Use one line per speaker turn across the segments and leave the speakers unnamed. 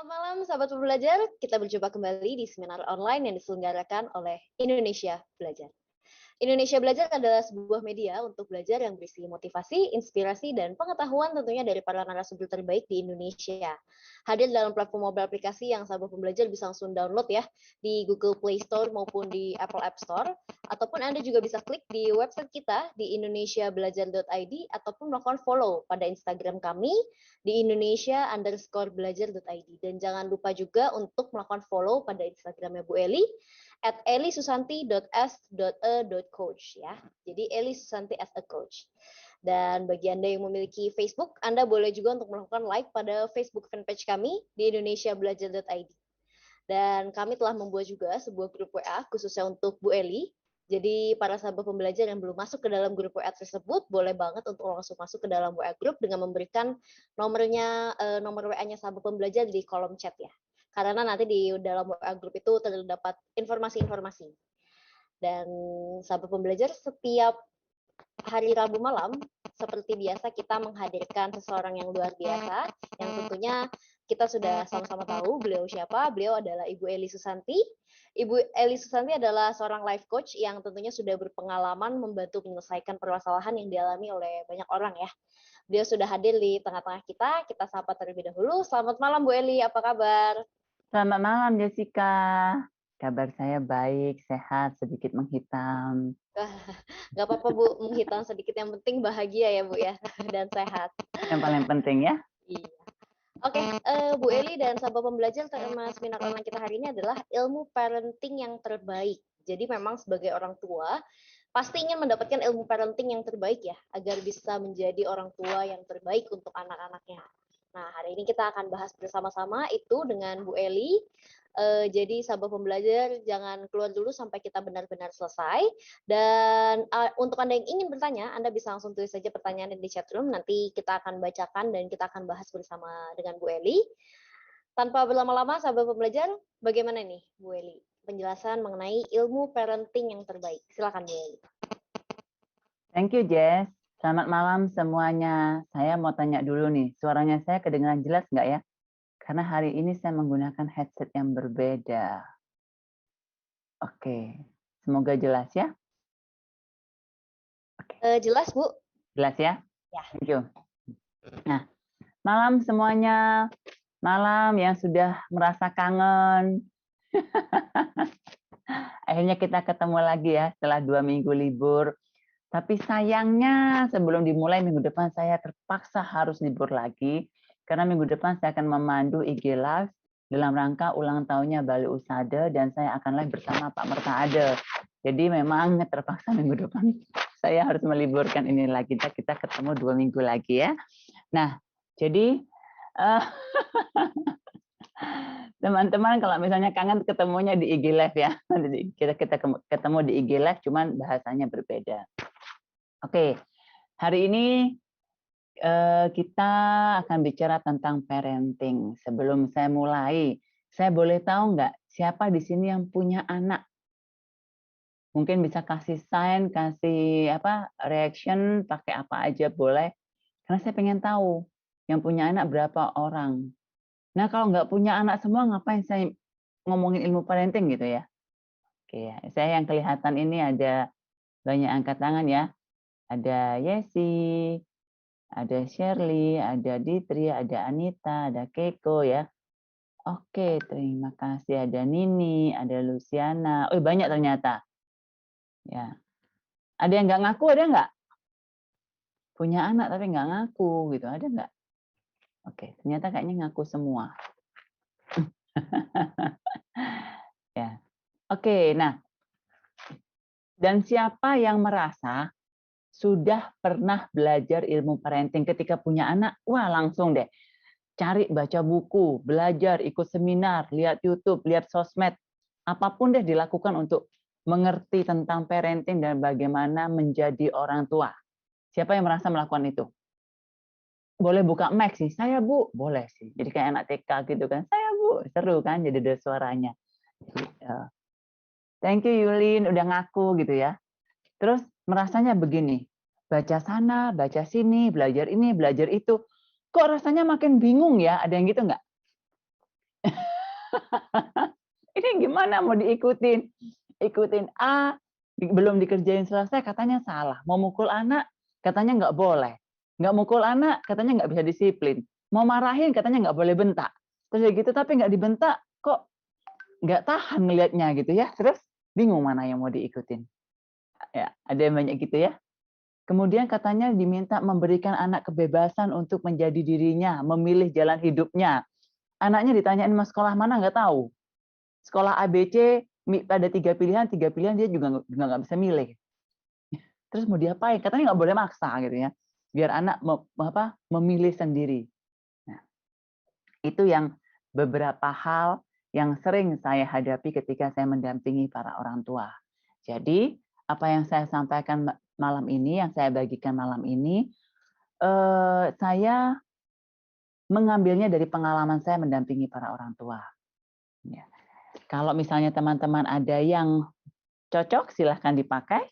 Selamat malam, sahabat pembelajar. Kita berjumpa kembali di seminar online yang diselenggarakan oleh Indonesia Belajar. Indonesia Belajar adalah sebuah media untuk belajar yang berisi motivasi, inspirasi, dan pengetahuan tentunya dari para narasumber terbaik di Indonesia. Hadir dalam platform mobile aplikasi yang sahabat pembelajar bisa langsung download ya di Google Play Store maupun di Apple App Store. Ataupun Anda juga bisa klik di website kita di indonesiabelajar.id ataupun melakukan follow pada Instagram kami di indonesia_belajar.id. Dan jangan lupa juga untuk melakukan follow pada Instagramnya Bu Eli @elisusanti.s.e.coach ya. Jadi Eli Susanti as a coach. Dan bagi Anda yang memiliki Facebook, Anda boleh juga untuk melakukan like pada Facebook fanpage kami di indonesiabelajar.id. Dan kami telah membuat juga sebuah grup WA khususnya untuk Bu Eli. Jadi para sahabat pembelajar yang belum masuk ke dalam grup WA tersebut, boleh banget untuk langsung masuk ke dalam WA group dengan memberikan nomor WA-nya sahabat pembelajar di kolom chat ya. Karena nanti di dalam WA group itu terdapat informasi-informasi. Dan sahabat pembelajar, setiap hari Rabu malam, seperti biasa kita menghadirkan seseorang yang luar biasa, yang tentunya kita sudah sama-sama tahu beliau siapa. Beliau adalah Ibu Eli Susanti. Ibu Eli Susanti adalah seorang life coach yang tentunya sudah berpengalaman membantu menyelesaikan permasalahan yang dialami oleh banyak orang ya. Beliau sudah hadir di tengah-tengah kita sapa terlebih dahulu. Selamat malam Bu Eli, apa kabar?
Selamat malam Jessica. Kabar saya baik, sehat, sedikit menghitam.
Nggak apa-apa Bu, menghitam sedikit, yang penting bahagia ya Bu ya, dan sehat.
Yang paling penting ya.
Iya. Oke, Bu Eli dan sahabat pembelajar, tema seminar online kita hari ini adalah ilmu parenting yang terbaik. Jadi memang sebagai orang tua, pasti ingin mendapatkan ilmu parenting yang terbaik ya, agar bisa menjadi orang tua yang terbaik untuk anak-anaknya. Nah, hari ini kita akan bahas bersama-sama itu dengan Bu Eli. Jadi sahabat pembelajar jangan keluar dulu sampai kita benar-benar selesai. Dan untuk Anda yang ingin bertanya, Anda bisa langsung tulis saja pertanyaan di chat room. Nanti kita akan bacakan dan kita akan bahas bersama dengan Bu Eli. Tanpa berlama-lama, sahabat pembelajar, bagaimana nih Bu Eli penjelasan mengenai ilmu parenting yang terbaik? Silakan Bu Eli.
Thank you Jess. Selamat malam semuanya. Saya mau tanya dulu nih, suaranya saya kedengaran jelas nggak ya? Karena hari ini saya menggunakan headset yang berbeda. Oke, semoga jelas ya.
Jelas Bu?
Jelas ya?
Ya.
Thank you. Nah, malam semuanya. Malam yang sudah merasa kangen. Akhirnya kita ketemu lagi ya setelah 2 minggu libur. Tapi sayangnya sebelum dimulai minggu depan saya terpaksa harus libur lagi. Karena minggu depan saya akan memandu IG Live dalam rangka ulang tahunnya Bali Usada dan saya akan live bersama Pak Merta Ade. Jadi memang terpaksa minggu depan saya harus meliburkan ini lagi. Kita ketemu 2 minggu lagi ya. Nah, jadi teman-teman kalau misalnya kangen ketemunya di IG Live ya. Kita ketemu di IG Live cuman bahasanya berbeda. Oke, hari ini kita akan bicara tentang parenting. Sebelum saya mulai, saya boleh tahu nggak siapa di sini yang punya anak? Mungkin bisa kasih sign, kasih reaction, pakai apa aja boleh. Karena saya pengen tahu yang punya anak berapa orang. Nah kalau nggak punya anak semua, ngapain saya ngomongin ilmu parenting gitu ya? Oke, saya yang kelihatan ini ada banyak angkat tangan ya. Ada Yesi, ada Shirley, ada Ditri, ada Anita, ada Keiko ya. Oke, terima kasih. Ada Nini, ada Luciana. Oh, banyak ternyata. Ya. Ada yang nggak ngaku, ada nggak? Punya anak tapi nggak ngaku gitu, ada nggak? Oke, ternyata kayaknya ngaku semua. Ya. Oke, nah. Dan siapa yang merasa sudah pernah belajar ilmu parenting ketika punya anak? Wah, langsung deh. Cari baca buku, belajar, ikut seminar, lihat YouTube, lihat sosmed. Apapun deh dilakukan untuk mengerti tentang parenting dan bagaimana menjadi orang tua. Siapa yang merasa melakukan itu? Boleh buka mic sih. Saya Bu, boleh sih. Jadi kayak anak TK gitu kan. Saya Bu, seru kan jadi ada suaranya. Thank you Yulin udah ngaku gitu ya. Terus merasanya begini, baca sana, baca sini, belajar ini, belajar itu. Kok rasanya makin bingung ya? Ada yang gitu nggak? Ini gimana mau diikutin? Ikutin A, belum dikerjain selesai katanya salah. Mau mukul anak katanya nggak boleh. Nggak mukul anak katanya nggak bisa disiplin. Mau marahin katanya nggak boleh bentak. Terus ya gitu tapi nggak dibentak kok nggak tahan ngelihatnya gitu ya. Terus bingung mana yang mau diikutin. Ya, ada yang banyak gitu ya. Kemudian katanya diminta memberikan anak kebebasan untuk menjadi dirinya, memilih jalan hidupnya. Anaknya ditanyain mau sekolah mana nggak tahu. Sekolah ABC ada tiga pilihan dia juga nggak bisa milih. Terus mau diapain? Katanya nggak boleh maksa gitu ya, biar anak memilih sendiri. Nah, itu yang beberapa hal yang sering saya hadapi ketika saya mendampingi para orang tua. Jadi apa yang saya sampaikan malam ini, yang saya bagikan malam ini, saya mengambilnya dari pengalaman saya mendampingi para orang tua. Ya. Kalau misalnya teman-teman ada yang cocok, silahkan dipakai.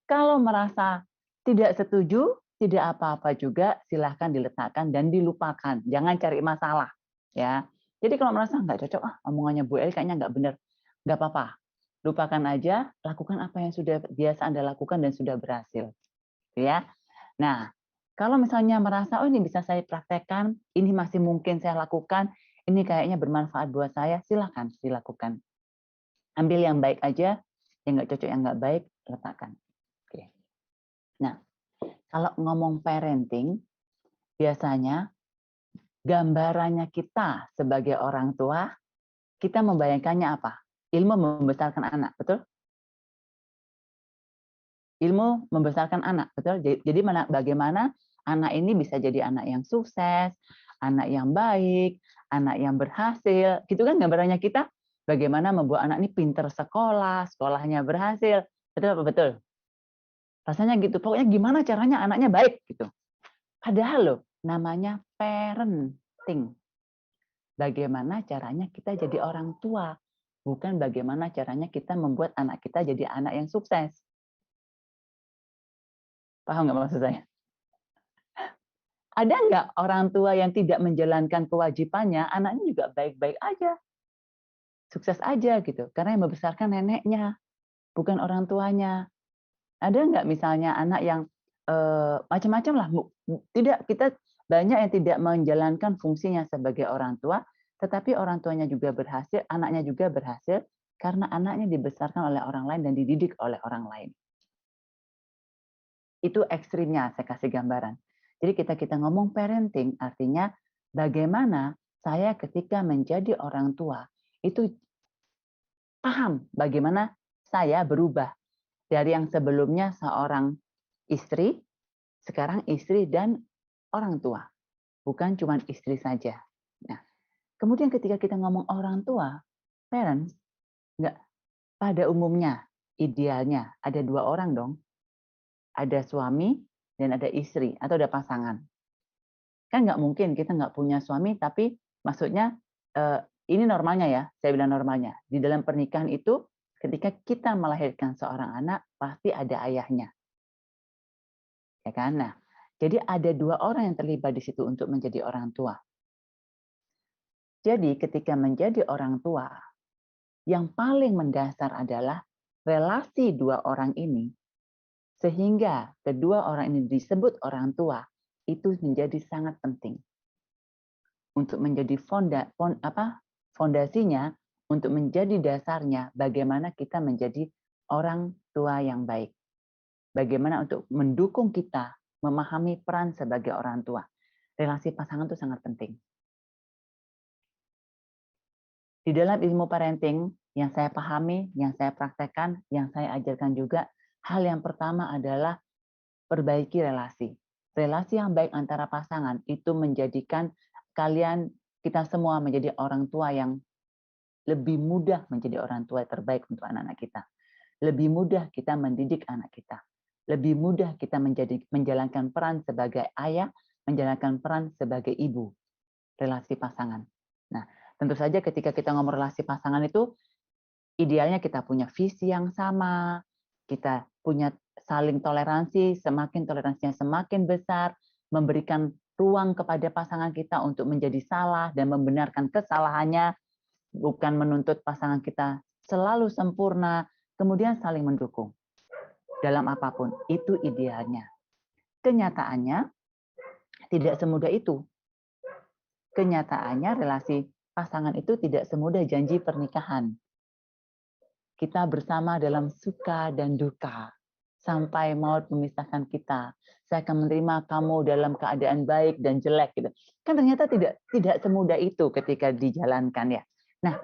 Kalau merasa tidak setuju, tidak apa-apa juga, silahkan diletakkan dan dilupakan. Jangan cari masalah. Ya. Jadi kalau merasa nggak cocok, omongannya Bu El kayaknya nggak benar, nggak apa-apa. Lupakan aja, lakukan apa yang sudah biasa Anda lakukan dan sudah berhasil. Ya. Nah, kalau misalnya merasa, oh ini bisa saya praktekkan, ini masih mungkin saya lakukan, ini kayaknya bermanfaat buat saya, silahkan dilakukan. Ambil yang baik aja, yang nggak cocok, yang nggak baik, letakkan. Oke. Nah, kalau ngomong parenting, biasanya gambarannya kita sebagai orang tua, kita membayangkannya apa? Ilmu membesarkan anak, betul? Ilmu membesarkan anak, betul? Jadi bagaimana anak ini bisa jadi anak yang sukses, anak yang baik, anak yang berhasil, gitu kan gambarannya kita? Bagaimana membuat anak ini pinter sekolah, sekolahnya berhasil, betul apa betul? Rasanya gitu. Pokoknya gimana caranya anaknya baik gitu. Padahal loh, namanya parenting. Bagaimana caranya kita jadi orang tua, bukan bagaimana caranya kita membuat anak kita jadi anak yang sukses. Paham nggak maksud saya? Ada nggak orang tua yang tidak menjalankan kewajibannya, anaknya juga baik-baik aja, sukses aja gitu. Karena yang membesarkan neneknya, bukan orang tuanya. Ada nggak misalnya anak yang macam-macam lah, tidak kita banyak yang tidak menjalankan fungsinya sebagai orang tua, tetapi orang tuanya juga berhasil, anaknya juga berhasil karena anaknya dibesarkan oleh orang lain dan dididik oleh orang lain. Itu ekstrimnya, saya kasih gambaran. Jadi kita ngomong parenting, artinya bagaimana saya ketika menjadi orang tua, itu paham bagaimana saya berubah dari yang sebelumnya seorang istri, sekarang istri dan orang tua. Bukan cuma istri saja. Nah, kemudian ketika kita ngomong orang tua, parents, nggak pada umumnya, idealnya ada dua orang dong. Ada suami dan ada istri atau ada pasangan. Kan nggak mungkin kita nggak punya suami, tapi maksudnya ini normalnya ya, saya bilang normalnya. Di dalam pernikahan itu ketika kita melahirkan seorang anak, pasti ada ayahnya. Ya kan? Nah, jadi ada dua orang yang terlibat di situ untuk menjadi orang tua. Jadi ketika menjadi orang tua, yang paling mendasar adalah relasi dua orang ini, sehingga kedua orang ini disebut orang tua, itu menjadi sangat penting. Untuk menjadi fondasinya, untuk menjadi dasarnya, bagaimana kita menjadi orang tua yang baik. Bagaimana untuk mendukung kita memahami peran sebagai orang tua. Relasi pasangan itu sangat penting. Di dalam ilmu parenting yang saya pahami, yang saya praktekkan, yang saya ajarkan juga, hal yang pertama adalah perbaiki relasi. Relasi yang baik antara pasangan itu menjadikan kita semua menjadi orang tua yang lebih mudah menjadi orang tua terbaik untuk anak-anak kita. Lebih mudah kita mendidik anak kita. Lebih mudah kita menjalankan peran sebagai ayah, menjalankan peran sebagai ibu. Relasi pasangan. Nah, tentu saja ketika kita ngomong relasi pasangan itu, idealnya kita punya visi yang sama, kita punya saling toleransi, semakin toleransinya semakin besar, memberikan ruang kepada pasangan kita untuk menjadi salah dan membenarkan kesalahannya, bukan menuntut pasangan kita selalu sempurna, kemudian saling mendukung dalam apapun. Itu idealnya. Kenyataannya tidak semudah itu. Kenyataannya relasi pasangan itu tidak semudah janji pernikahan. Kita bersama dalam suka dan duka sampai maut memisahkan kita. Saya akan menerima kamu dalam keadaan baik dan jelek gitu. Kan ternyata tidak semudah itu ketika dijalankan ya. Nah,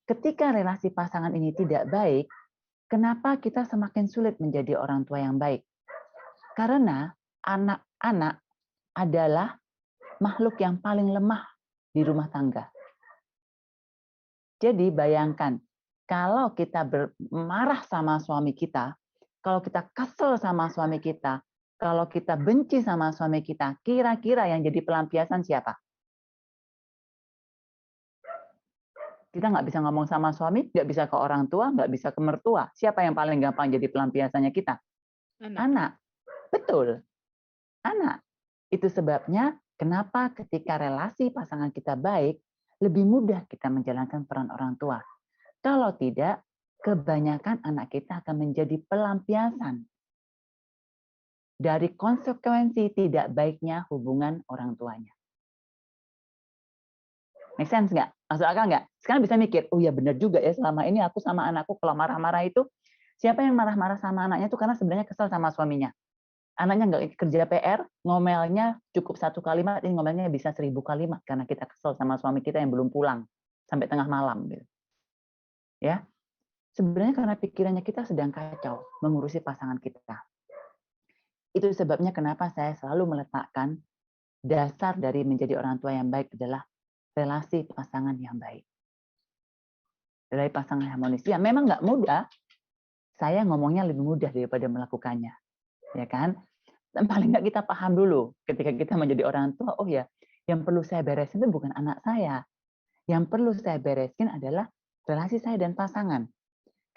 ketika relasi pasangan ini tidak baik, kenapa kita semakin sulit menjadi orang tua yang baik? Karena anak-anak adalah makhluk yang paling lemah di rumah tangga. Jadi bayangkan, kalau kita marah sama suami kita, kalau kita kesel sama suami kita, kalau kita benci sama suami kita, kira-kira yang jadi pelampiasan siapa? Kita nggak bisa ngomong sama suami, nggak bisa ke orang tua, nggak bisa ke mertua. Siapa yang paling gampang jadi pelampiasannya kita? Anak. Betul. Anak. Itu sebabnya kenapa ketika relasi pasangan kita baik, lebih mudah kita menjalankan peran orang tua. Kalau tidak, kebanyakan anak kita akan menjadi pelampiasan dari konsekuensi tidak baiknya hubungan orang tuanya. Make sense nggak? Masuk akal nggak? Sekarang bisa mikir, oh ya benar juga ya, selama ini aku sama anakku kalau marah-marah itu, siapa yang marah-marah sama anaknya itu karena sebenarnya kesel sama suaminya. Anaknya nggak kerja PR, ngomelnya cukup 1 kalimat, ini ngomelnya bisa 1000 kalimat karena kita kesel sama suami kita yang belum pulang sampai tengah malam. Gitu. Ya, sebenarnya karena pikirannya kita sedang kacau mengurusi pasangan kita. Itu sebabnya kenapa saya selalu meletakkan dasar dari menjadi orang tua yang baik adalah relasi pasangan yang baik. Relasi pasangan harmonis. Ya memang nggak mudah. Saya ngomongnya lebih mudah daripada melakukannya. Ya kan? Dan paling nggak kita paham dulu ketika kita menjadi orang tua, oh ya, yang perlu saya beresin itu bukan anak saya. Yang perlu saya beresin adalah relasi saya dan pasangan.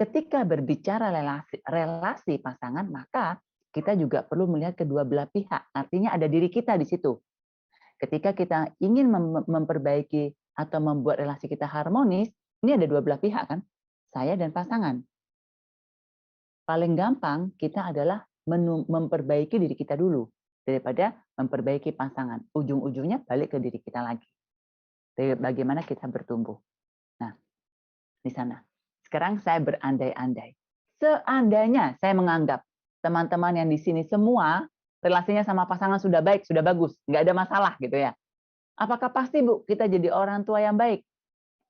Ketika berbicara relasi pasangan, maka kita juga perlu melihat kedua belah pihak. Artinya ada diri kita di situ. Ketika kita ingin memperbaiki atau membuat relasi kita harmonis, ini ada dua belah pihak kan? Saya dan pasangan. Paling gampang kita adalah memperbaiki diri kita dulu daripada memperbaiki pasangan. Ujung-ujungnya balik ke diri kita lagi. Bagaimana kita bertumbuh. Nah, di sana. Sekarang saya berandai-andai. Seandainya saya menganggap teman-teman yang di sini semua relasinya sama pasangan sudah baik, sudah bagus, nggak ada masalah gitu ya. Apakah pasti Bu kita jadi orang tua yang baik?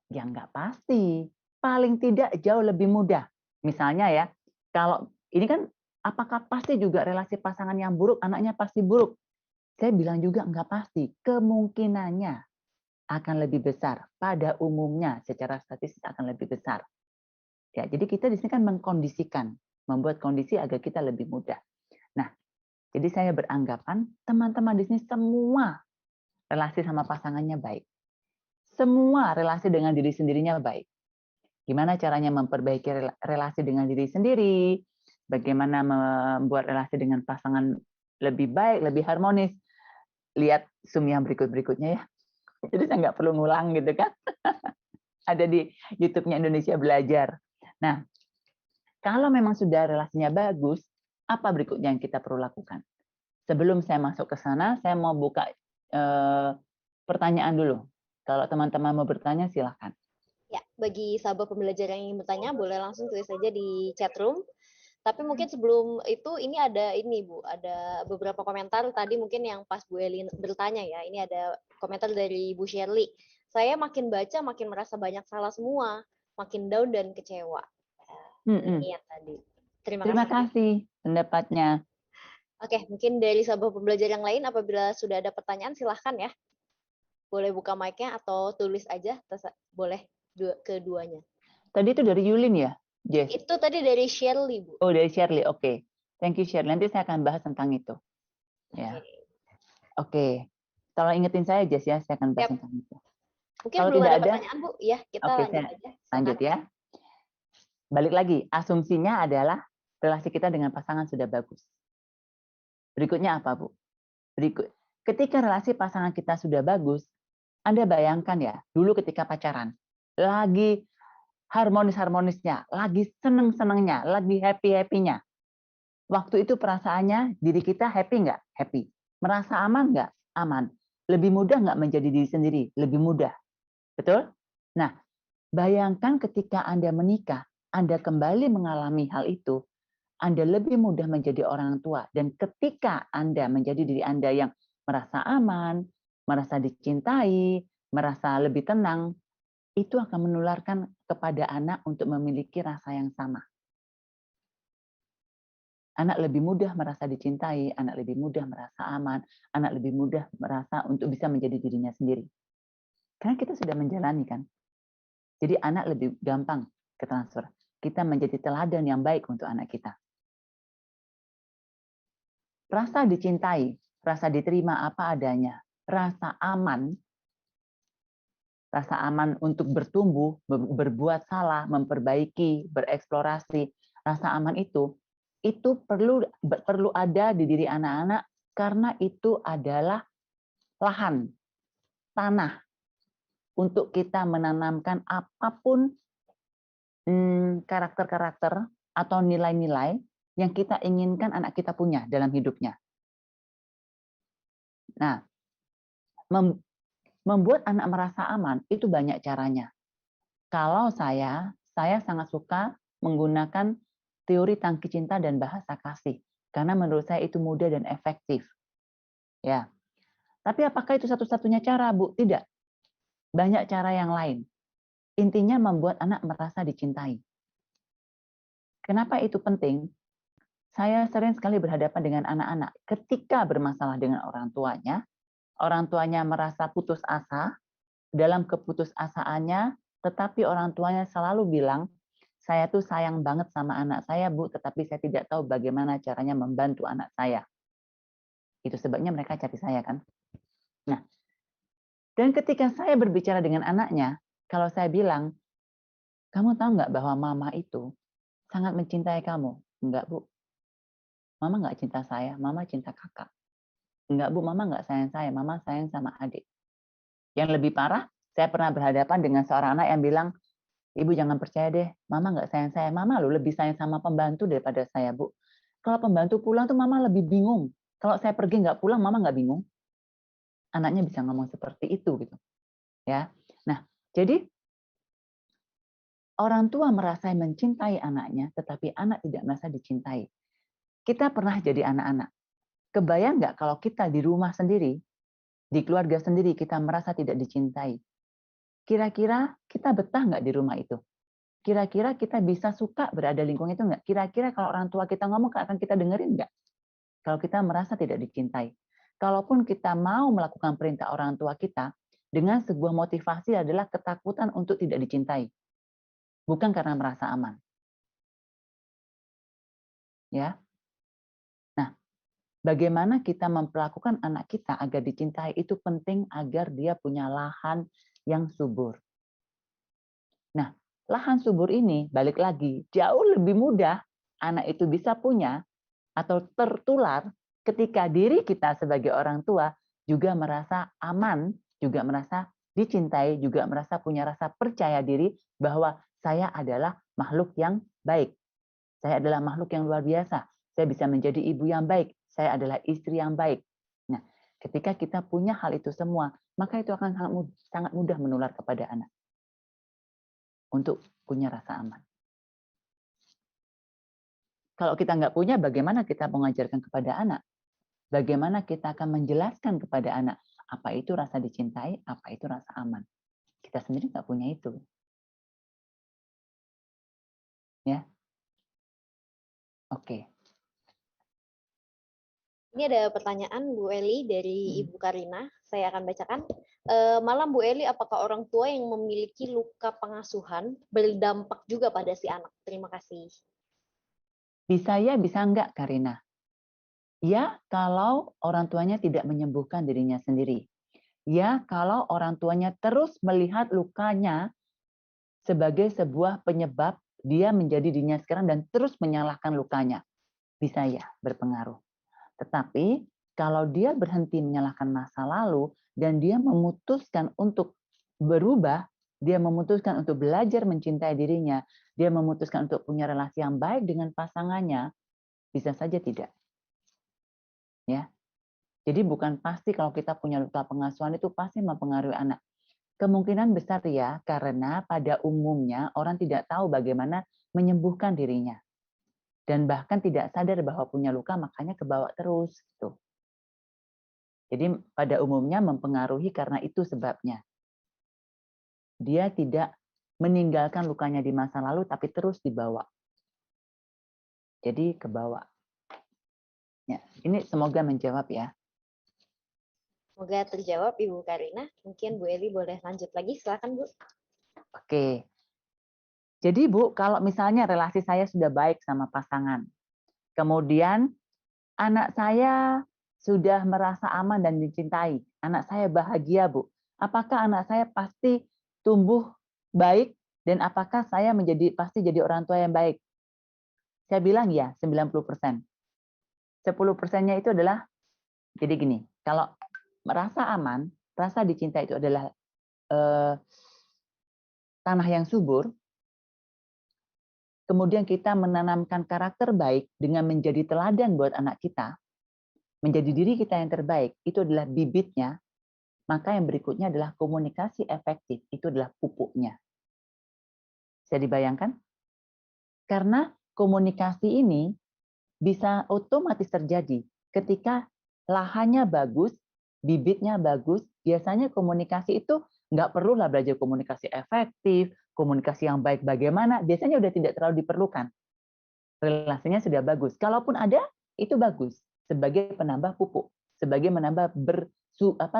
Ya nggak pasti. Paling tidak jauh lebih mudah. Misalnya ya, kalau ini kan apakah pasti juga relasi pasangan yang buruk, anaknya pasti buruk? Saya bilang juga nggak pasti. Kemungkinannya akan lebih besar. Pada umumnya secara statistik akan lebih besar. Ya, jadi kita di sini kan mengkondisikan, membuat kondisi agar kita lebih mudah. Nah, jadi saya beranggapan teman-teman di sini semua relasi sama pasangannya baik. Semua relasi dengan diri sendirinya baik. Gimana caranya memperbaiki relasi dengan diri sendiri, bagaimana membuat relasi dengan pasangan lebih baik, lebih harmonis. Lihat Zoom yang berikut-berikutnya ya. Jadi saya nggak perlu ngulang gitu kan. Ada di YouTube-nya Indonesia Belajar. Nah, kalau memang sudah relasinya bagus, apa berikutnya yang kita perlu lakukan? Sebelum saya masuk ke sana, saya mau buka pertanyaan dulu. Kalau teman-teman mau bertanya, silakan.
Ya, bagi sahabat pembelajar yang ingin bertanya, boleh langsung tulis saja di chat room. Tapi mungkin sebelum itu, ini ada Bu, ada beberapa komentar tadi mungkin yang pas Bu Elin bertanya ya. Ini ada komentar dari Bu Shirley. Saya makin baca, makin merasa banyak salah semua, makin down dan kecewa. Ini yang tadi.
Terima kasih pendapatnya.
Oke, mungkin dari sahabat pembelajar yang lain, apabila sudah ada pertanyaan, silahkan ya. Boleh buka mic-nya atau tulis aja, boleh keduanya. Tadi
itu dari Yulin ya, Jess?
Itu tadi dari Shirley, Bu.
Oh, dari Shirley, oke. Thank you, Shirley. Nanti saya akan bahas tentang itu. Ya. Oke. Kalau ingetin saya, Jess ya, saya akan bahas tentang itu.
Mungkin kalau belum ada pertanyaan, Bu. Ya, kita lanjut aja.
Lanjut ya. Balik lagi, asumsinya adalah relasi kita dengan pasangan sudah bagus. Berikutnya apa, Bu? ketika relasi pasangan kita sudah bagus, Anda bayangkan ya, dulu ketika pacaran, lagi harmonis-harmonisnya, lagi seneng-senengnya, lagi happy-happynya. Waktu itu perasaannya, diri kita happy nggak? Happy. Merasa aman nggak? Aman. Lebih mudah nggak menjadi diri sendiri? Lebih mudah. Betul? Nah, bayangkan ketika Anda menikah, Anda kembali mengalami hal itu, Anda lebih mudah menjadi orang tua. Dan ketika Anda menjadi diri Anda yang merasa aman, merasa dicintai, merasa lebih tenang, itu akan menularkan kepada anak untuk memiliki rasa yang sama. Anak lebih mudah merasa dicintai, anak lebih mudah merasa aman, anak lebih mudah merasa untuk bisa menjadi dirinya sendiri. Karena kita sudah menjalani kan. Jadi anak lebih gampang ke transfer. Kita menjadi teladan yang baik untuk anak kita. Rasa dicintai, rasa diterima apa adanya, rasa aman untuk bertumbuh, berbuat salah, memperbaiki, bereksplorasi, rasa aman itu perlu ada di diri anak-anak karena itu adalah lahan, tanah untuk kita menanamkan apapun karakter-karakter atau nilai-nilai yang kita inginkan anak kita punya dalam hidupnya. Nah, membuat anak merasa aman itu banyak caranya. Kalau saya sangat suka menggunakan teori tangki cinta dan bahasa kasih karena menurut saya itu mudah dan efektif. Ya. Tapi apakah itu satu-satunya cara, Bu? Tidak. Banyak cara yang lain. Intinya membuat anak merasa dicintai. Kenapa itu penting? Saya sering sekali berhadapan dengan anak-anak ketika bermasalah dengan orang tuanya merasa putus asa, dalam keputusasaannya, tetapi orang tuanya selalu bilang, saya tuh sayang banget sama anak saya, Bu, tetapi saya tidak tahu bagaimana caranya membantu anak saya. Itu sebabnya mereka cari saya kan. Nah, dan ketika saya berbicara dengan anaknya, kalau saya bilang, kamu tahu nggak bahwa mama itu sangat mencintai kamu? Enggak, Bu. Mama nggak cinta saya, mama cinta kakak. Enggak, Bu, mama nggak sayang saya, mama sayang sama adik. Yang lebih parah, saya pernah berhadapan dengan seorang anak yang bilang, Ibu jangan percaya deh, mama nggak sayang saya. Mama loh lebih sayang sama pembantu daripada saya, Bu. Kalau pembantu pulang tuh mama lebih bingung. Kalau saya pergi nggak pulang, mama nggak bingung. Anaknya bisa ngomong seperti itu gitu. Ya. Nah, jadi orang tua merasa mencintai anaknya, tetapi anak tidak merasa dicintai. Kita pernah jadi anak-anak. Kebayang nggak kalau kita di rumah sendiri, di keluarga sendiri, kita merasa tidak dicintai. Kira-kira kita betah nggak di rumah itu? Kira-kira kita bisa suka berada di lingkungan itu nggak? Kira-kira kalau orang tua kita ngomong, akan kita dengerin nggak? Kalau kita merasa tidak dicintai. Kalaupun kita mau melakukan perintah orang tua kita, dengan sebuah motivasi adalah ketakutan untuk tidak dicintai. Bukan karena merasa aman. Ya. Nah, bagaimana kita memperlakukan anak kita agar dicintai itu penting agar dia punya lahan yang subur. Nah, lahan subur ini, balik lagi, jauh lebih mudah anak itu bisa punya atau tertular ketika diri kita sebagai orang tua juga merasa aman, juga merasa dicintai, juga merasa punya rasa percaya diri bahwa saya adalah makhluk yang baik. Saya adalah makhluk yang luar biasa. Saya bisa menjadi ibu yang baik. Saya adalah istri yang baik. Nah, ketika kita punya hal itu semua, maka itu akan sangat mudah menular kepada anak untuk punya rasa aman. Kalau kita nggak punya, bagaimana kita mengajarkan kepada anak? Bagaimana kita akan menjelaskan kepada anak apa itu rasa dicintai, apa itu rasa aman? Kita sendiri nggak punya itu, ya. Oke.
Ini ada pertanyaan Bu Eli dari Ibu Karina. Saya akan bacakan. Malam Bu Eli, apakah orang tua yang memiliki luka pengasuhan berdampak juga pada si anak? Terima kasih.
Bisa ya, bisa enggak, Karina? Ya, kalau orang tuanya tidak menyembuhkan dirinya sendiri. Ya, kalau orang tuanya terus melihat lukanya sebagai sebuah penyebab dia menjadi dirinya sekarang dan terus menyalahkan lukanya. Bisa ya berpengaruh. Tetapi Kalau dia berhenti menyalahkan masa lalu dan dia memutuskan untuk berubah, dia memutuskan untuk belajar mencintai dirinya, dia memutuskan untuk punya relasi yang baik dengan pasangannya, bisa saja tidak. Ya. Jadi bukan pasti kalau kita punya luka pengasuhan itu pasti mempengaruhi anak. Kemungkinan besar ya, karena pada umumnya orang tidak tahu bagaimana menyembuhkan dirinya. Dan bahkan tidak sadar bahwa punya luka, makanya kebawa terus. Gitu. Jadi pada umumnya mempengaruhi karena itu sebabnya. Dia tidak meninggalkan lukanya di masa lalu, tapi terus dibawa. Jadi kebawa. Ya, ini semoga menjawab ya.
Semoga terjawab Ibu Karina. Mungkin Bu Eli boleh lanjut lagi, silakan Bu.
Oke. Jadi Bu, kalau misalnya relasi saya sudah baik sama pasangan, kemudian anak saya sudah merasa aman dan dicintai, anak saya bahagia Bu, apakah anak saya pasti tumbuh baik dan apakah saya pasti jadi orang tua yang baik? Saya bilang ya, 90%. 10%-nya itu adalah, jadi gini, kalau merasa aman, rasa dicinta itu adalah tanah yang subur, kemudian kita menanamkan karakter baik dengan menjadi teladan buat anak kita, menjadi diri kita yang terbaik, itu adalah bibitnya, maka yang berikutnya adalah komunikasi efektif, itu adalah pupuknya. Bisa dibayangkan? Karena komunikasi ini bisa otomatis terjadi ketika lahannya bagus, bibitnya bagus, biasanya komunikasi itu nggak perlulah belajar komunikasi efektif, komunikasi yang baik bagaimana, biasanya udah tidak terlalu diperlukan. Relasinya sudah bagus. Kalaupun ada, itu bagus sebagai penambah pupuk, sebagai menambah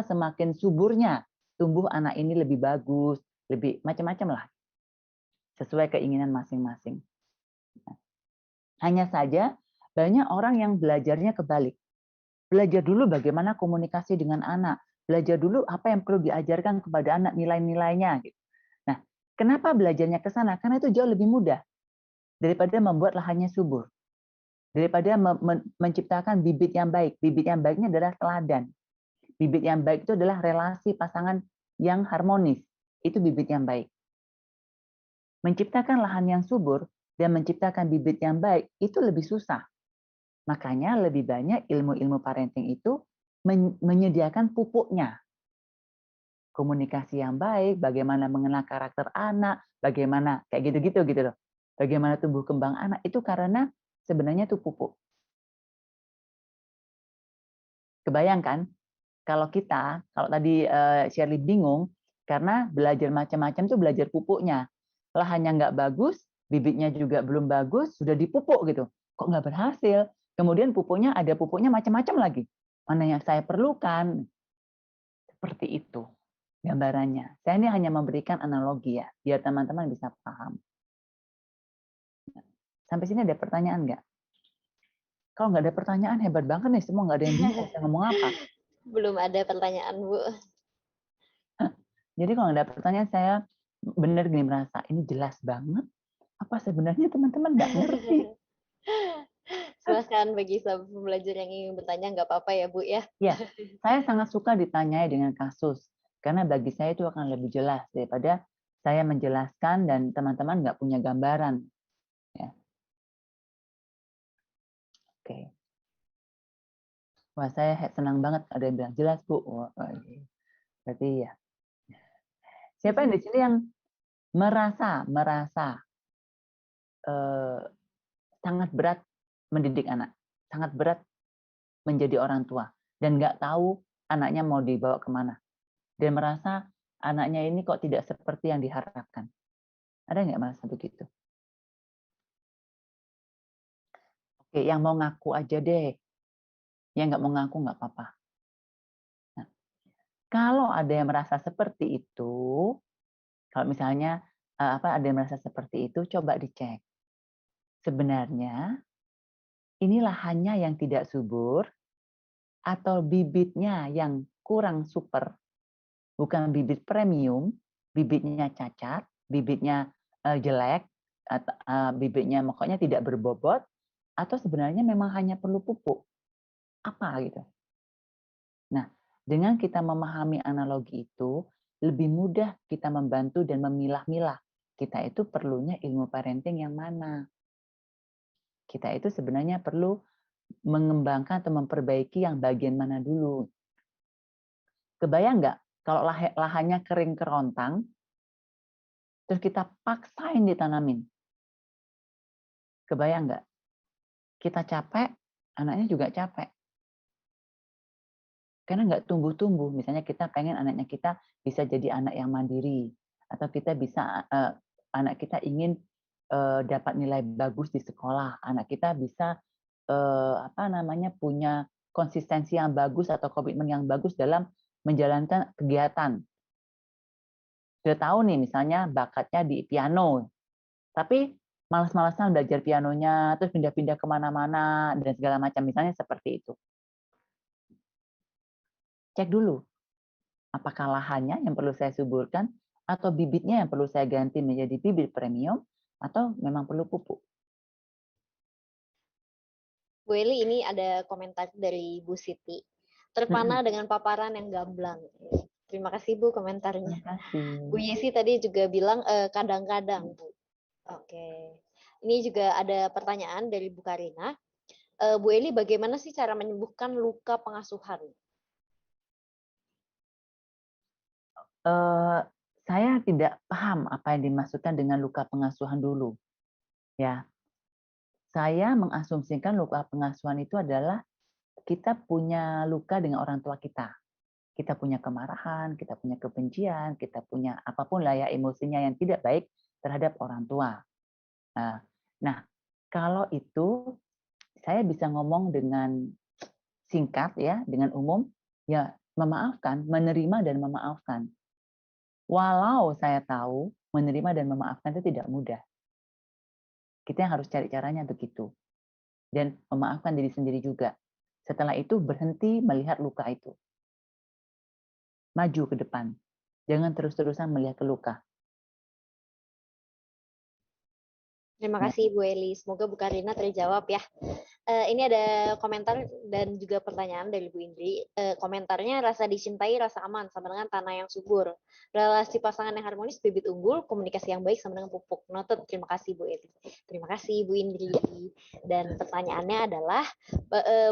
semakin suburnya tumbuh anak ini lebih bagus, lebih macam-macam lah, sesuai keinginan masing-masing. Hanya saja banyak orang yang belajarnya kebalik. Belajar dulu bagaimana komunikasi dengan anak. Belajar dulu apa yang perlu diajarkan kepada anak, nilai-nilainya. Nah, kenapa belajarnya ke sana? Karena itu jauh lebih mudah daripada membuat lahannya subur. Daripada menciptakan bibit yang baik. Bibit yang baiknya adalah teladan. Bibit yang baik itu adalah relasi pasangan yang harmonis. Itu bibit yang baik. Menciptakan lahan yang subur dan menciptakan bibit yang baik itu lebih susah. Makanya lebih banyak ilmu-ilmu parenting itu menyediakan pupuknya. Komunikasi yang baik, bagaimana mengenal karakter anak, bagaimana kayak gitu-gitu gitu loh. Bagaimana tumbuh kembang anak itu karena sebenarnya itu pupuk. Kebayangkan kalau tadi Shirley bingung karena belajar macam-macam tuh belajar pupuknya. Lahannya nggak bagus, bibitnya juga belum bagus, sudah dipupuk gitu. Kok nggak berhasil? Kemudian ada pupuknya macam-macam lagi. Mana yang saya perlukan? Seperti itu gambarannya. Saya ini hanya memberikan analogi ya, biar teman-teman bisa paham. Sampai sini ada pertanyaan nggak? Kalau nggak ada pertanyaan, hebat banget nih, semua nggak ada yang bingung saya ngomong apa.
Belum ada pertanyaan, Bu.
Jadi kalau nggak ada pertanyaan, saya benar gini merasa, ini jelas banget. Apa sebenarnya teman-teman nggak ngerti?
Silahkan bagi sahabat pembelajar yang ingin bertanya, nggak apa-apa ya, Bu ya.
Ya, saya sangat suka ditanyai dengan kasus. Karena bagi saya itu akan lebih jelas daripada saya menjelaskan dan teman-teman nggak punya gambaran. Ya. Oke. Wah, saya senang banget ada yang bilang jelas, Bu. Wah, berarti ya. Siapa yang di sini yang merasa sangat berat mendidik anak, sangat berat menjadi orang tua, dan nggak tahu anaknya mau dibawa kemana, dan merasa anaknya ini kok tidak seperti yang diharapkan. Ada nggak merasa begitu? Oke, yang mau ngaku aja deh. Yang nggak mau ngaku nggak apa-apa. Nah, kalau ada yang merasa seperti itu, kalau misalnya ada yang merasa seperti itu, coba dicek. Sebenarnya ini lahannya yang tidak subur atau bibitnya yang kurang super, bukan bibit premium, bibitnya cacat, bibitnya jelek, bibitnya pokoknya tidak berbobot, atau sebenarnya memang hanya perlu pupuk. Apa gitu? Nah, dengan kita memahami analogi itu, lebih mudah kita membantu dan memilah-milah. Kita itu perlunya ilmu parenting yang mana? Kita itu sebenarnya perlu mengembangkan atau memperbaiki yang bagian mana dulu. Kebayang nggak kalau lahannya kering kerontang, terus kita paksain ditanamin? Kebayang nggak? Kita capek, anaknya juga capek. Karena nggak tumbuh-tumbuh. Misalnya kita pengen anaknya kita bisa jadi anak yang mandiri, atau kita bisa anak kita ingin dapat nilai bagus di sekolah, anak kita bisa punya konsistensi yang bagus atau komitmen yang bagus dalam menjalankan kegiatan. Sudah tahu nih misalnya bakatnya di piano, tapi malas-malasan belajar pianonya, terus pindah-pindah kemana-mana dan segala macam, misalnya seperti itu. Cek dulu, apakah lahannya yang perlu saya suburkan, atau bibitnya yang perlu saya ganti menjadi bibit premium, atau memang perlu pupuk.
Bu Eli, ini ada komentar dari Bu Siti. Terpana dengan paparan yang gamblang. Terima kasih Bu komentarnya.
Terima kasih.
Bu Yesi tadi juga bilang kadang-kadang Bu. Oke. Ini juga ada pertanyaan dari Bu Karina. Bu Eli, bagaimana sih cara menyembuhkan luka pengasuhan?
Saya tidak paham apa yang dimaksudkan dengan luka pengasuhan dulu. Ya, saya mengasumsikan luka pengasuhan itu adalah kita punya luka dengan orang tua kita. Kita punya kemarahan, kita punya kebencian, kita punya apapun lah ya emosinya yang tidak baik terhadap orang tua. Nah, kalau itu saya bisa ngomong dengan singkat ya, dengan umum, ya memaafkan, menerima dan memaafkan. Walau saya tahu menerima dan memaafkan itu tidak mudah. Kita yang harus cari caranya begitu. Dan memaafkan diri sendiri juga. Setelah itu berhenti melihat luka itu. Maju ke depan. Jangan terus-terusan melihat ke luka.
Terima kasih Bu Eli. Semoga Bu Karina terjawab ya. Ini ada komentar dan juga pertanyaan dari Bu Indri. Komentarnya rasa dicintai, rasa aman sama dengan tanah yang subur. Relasi pasangan yang harmonis, bibit unggul, komunikasi yang baik sama dengan pupuk. Noted. Terima kasih Bu Eli. Terima kasih Bu Indri. Dan pertanyaannya adalah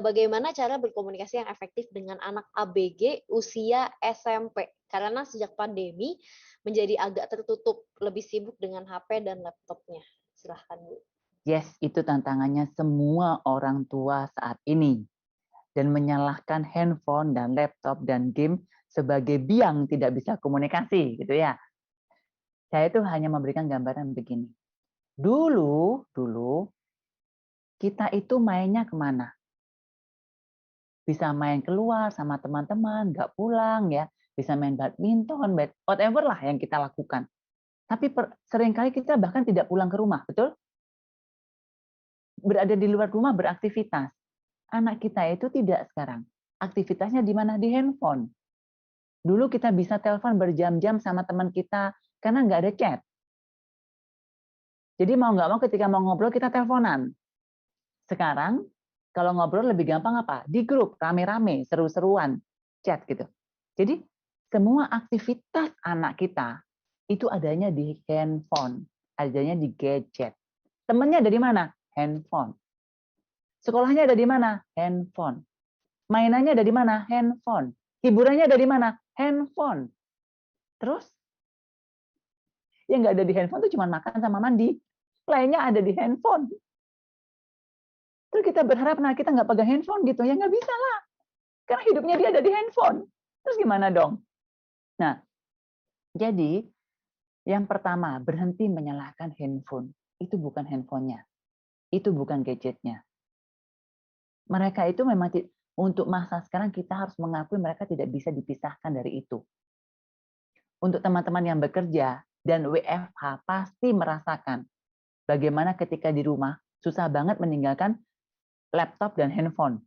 bagaimana cara berkomunikasi yang efektif dengan anak ABG usia SMP? Karena sejak pandemi menjadi agak tertutup, lebih sibuk dengan HP dan laptopnya. Silahkan Bu.
Yes, itu tantangannya semua orang tua saat ini. Dan menyalahkan handphone dan laptop dan game sebagai biang tidak bisa komunikasi, gitu ya. Saya itu hanya memberikan gambaran begini. Dulu kita itu mainnya kemana? Bisa main keluar sama teman-teman, nggak pulang ya. Bisa main badminton, whatever lah yang kita lakukan. Tapi seringkali kita bahkan tidak pulang ke rumah, betul? Berada di luar rumah beraktivitas. Anak kita itu tidak sekarang. Aktivitasnya di mana? Di handphone. Dulu kita bisa telepon berjam-jam sama teman kita karena nggak ada chat. Jadi mau nggak mau ketika mau ngobrol kita teleponan. Sekarang kalau ngobrol lebih gampang apa? Di grup, rame-rame, seru-seruan, chat gitu. Jadi semua aktivitas anak kita itu adanya di handphone, adanya di gadget. Temennya ada di mana? Handphone. Sekolahnya ada di mana? Handphone. Mainannya ada di mana? Handphone. Hiburannya ada di mana? Handphone. Terus yang nggak ada di handphone itu cuma makan sama mandi. Lainnya ada di handphone. Terus kita berharap nah kita nggak pegang handphone gitu. Ya nggak bisa lah. Karena hidupnya dia ada di handphone. Terus gimana dong? Nah, jadi yang pertama, berhenti menyalahkan handphone. Itu bukan handphonenya. Itu bukan gadgetnya. Mereka itu memang untuk masa sekarang kita harus mengakui mereka tidak bisa dipisahkan dari itu. Untuk teman-teman yang bekerja dan WFH pasti merasakan bagaimana ketika di rumah susah banget meninggalkan laptop dan handphone.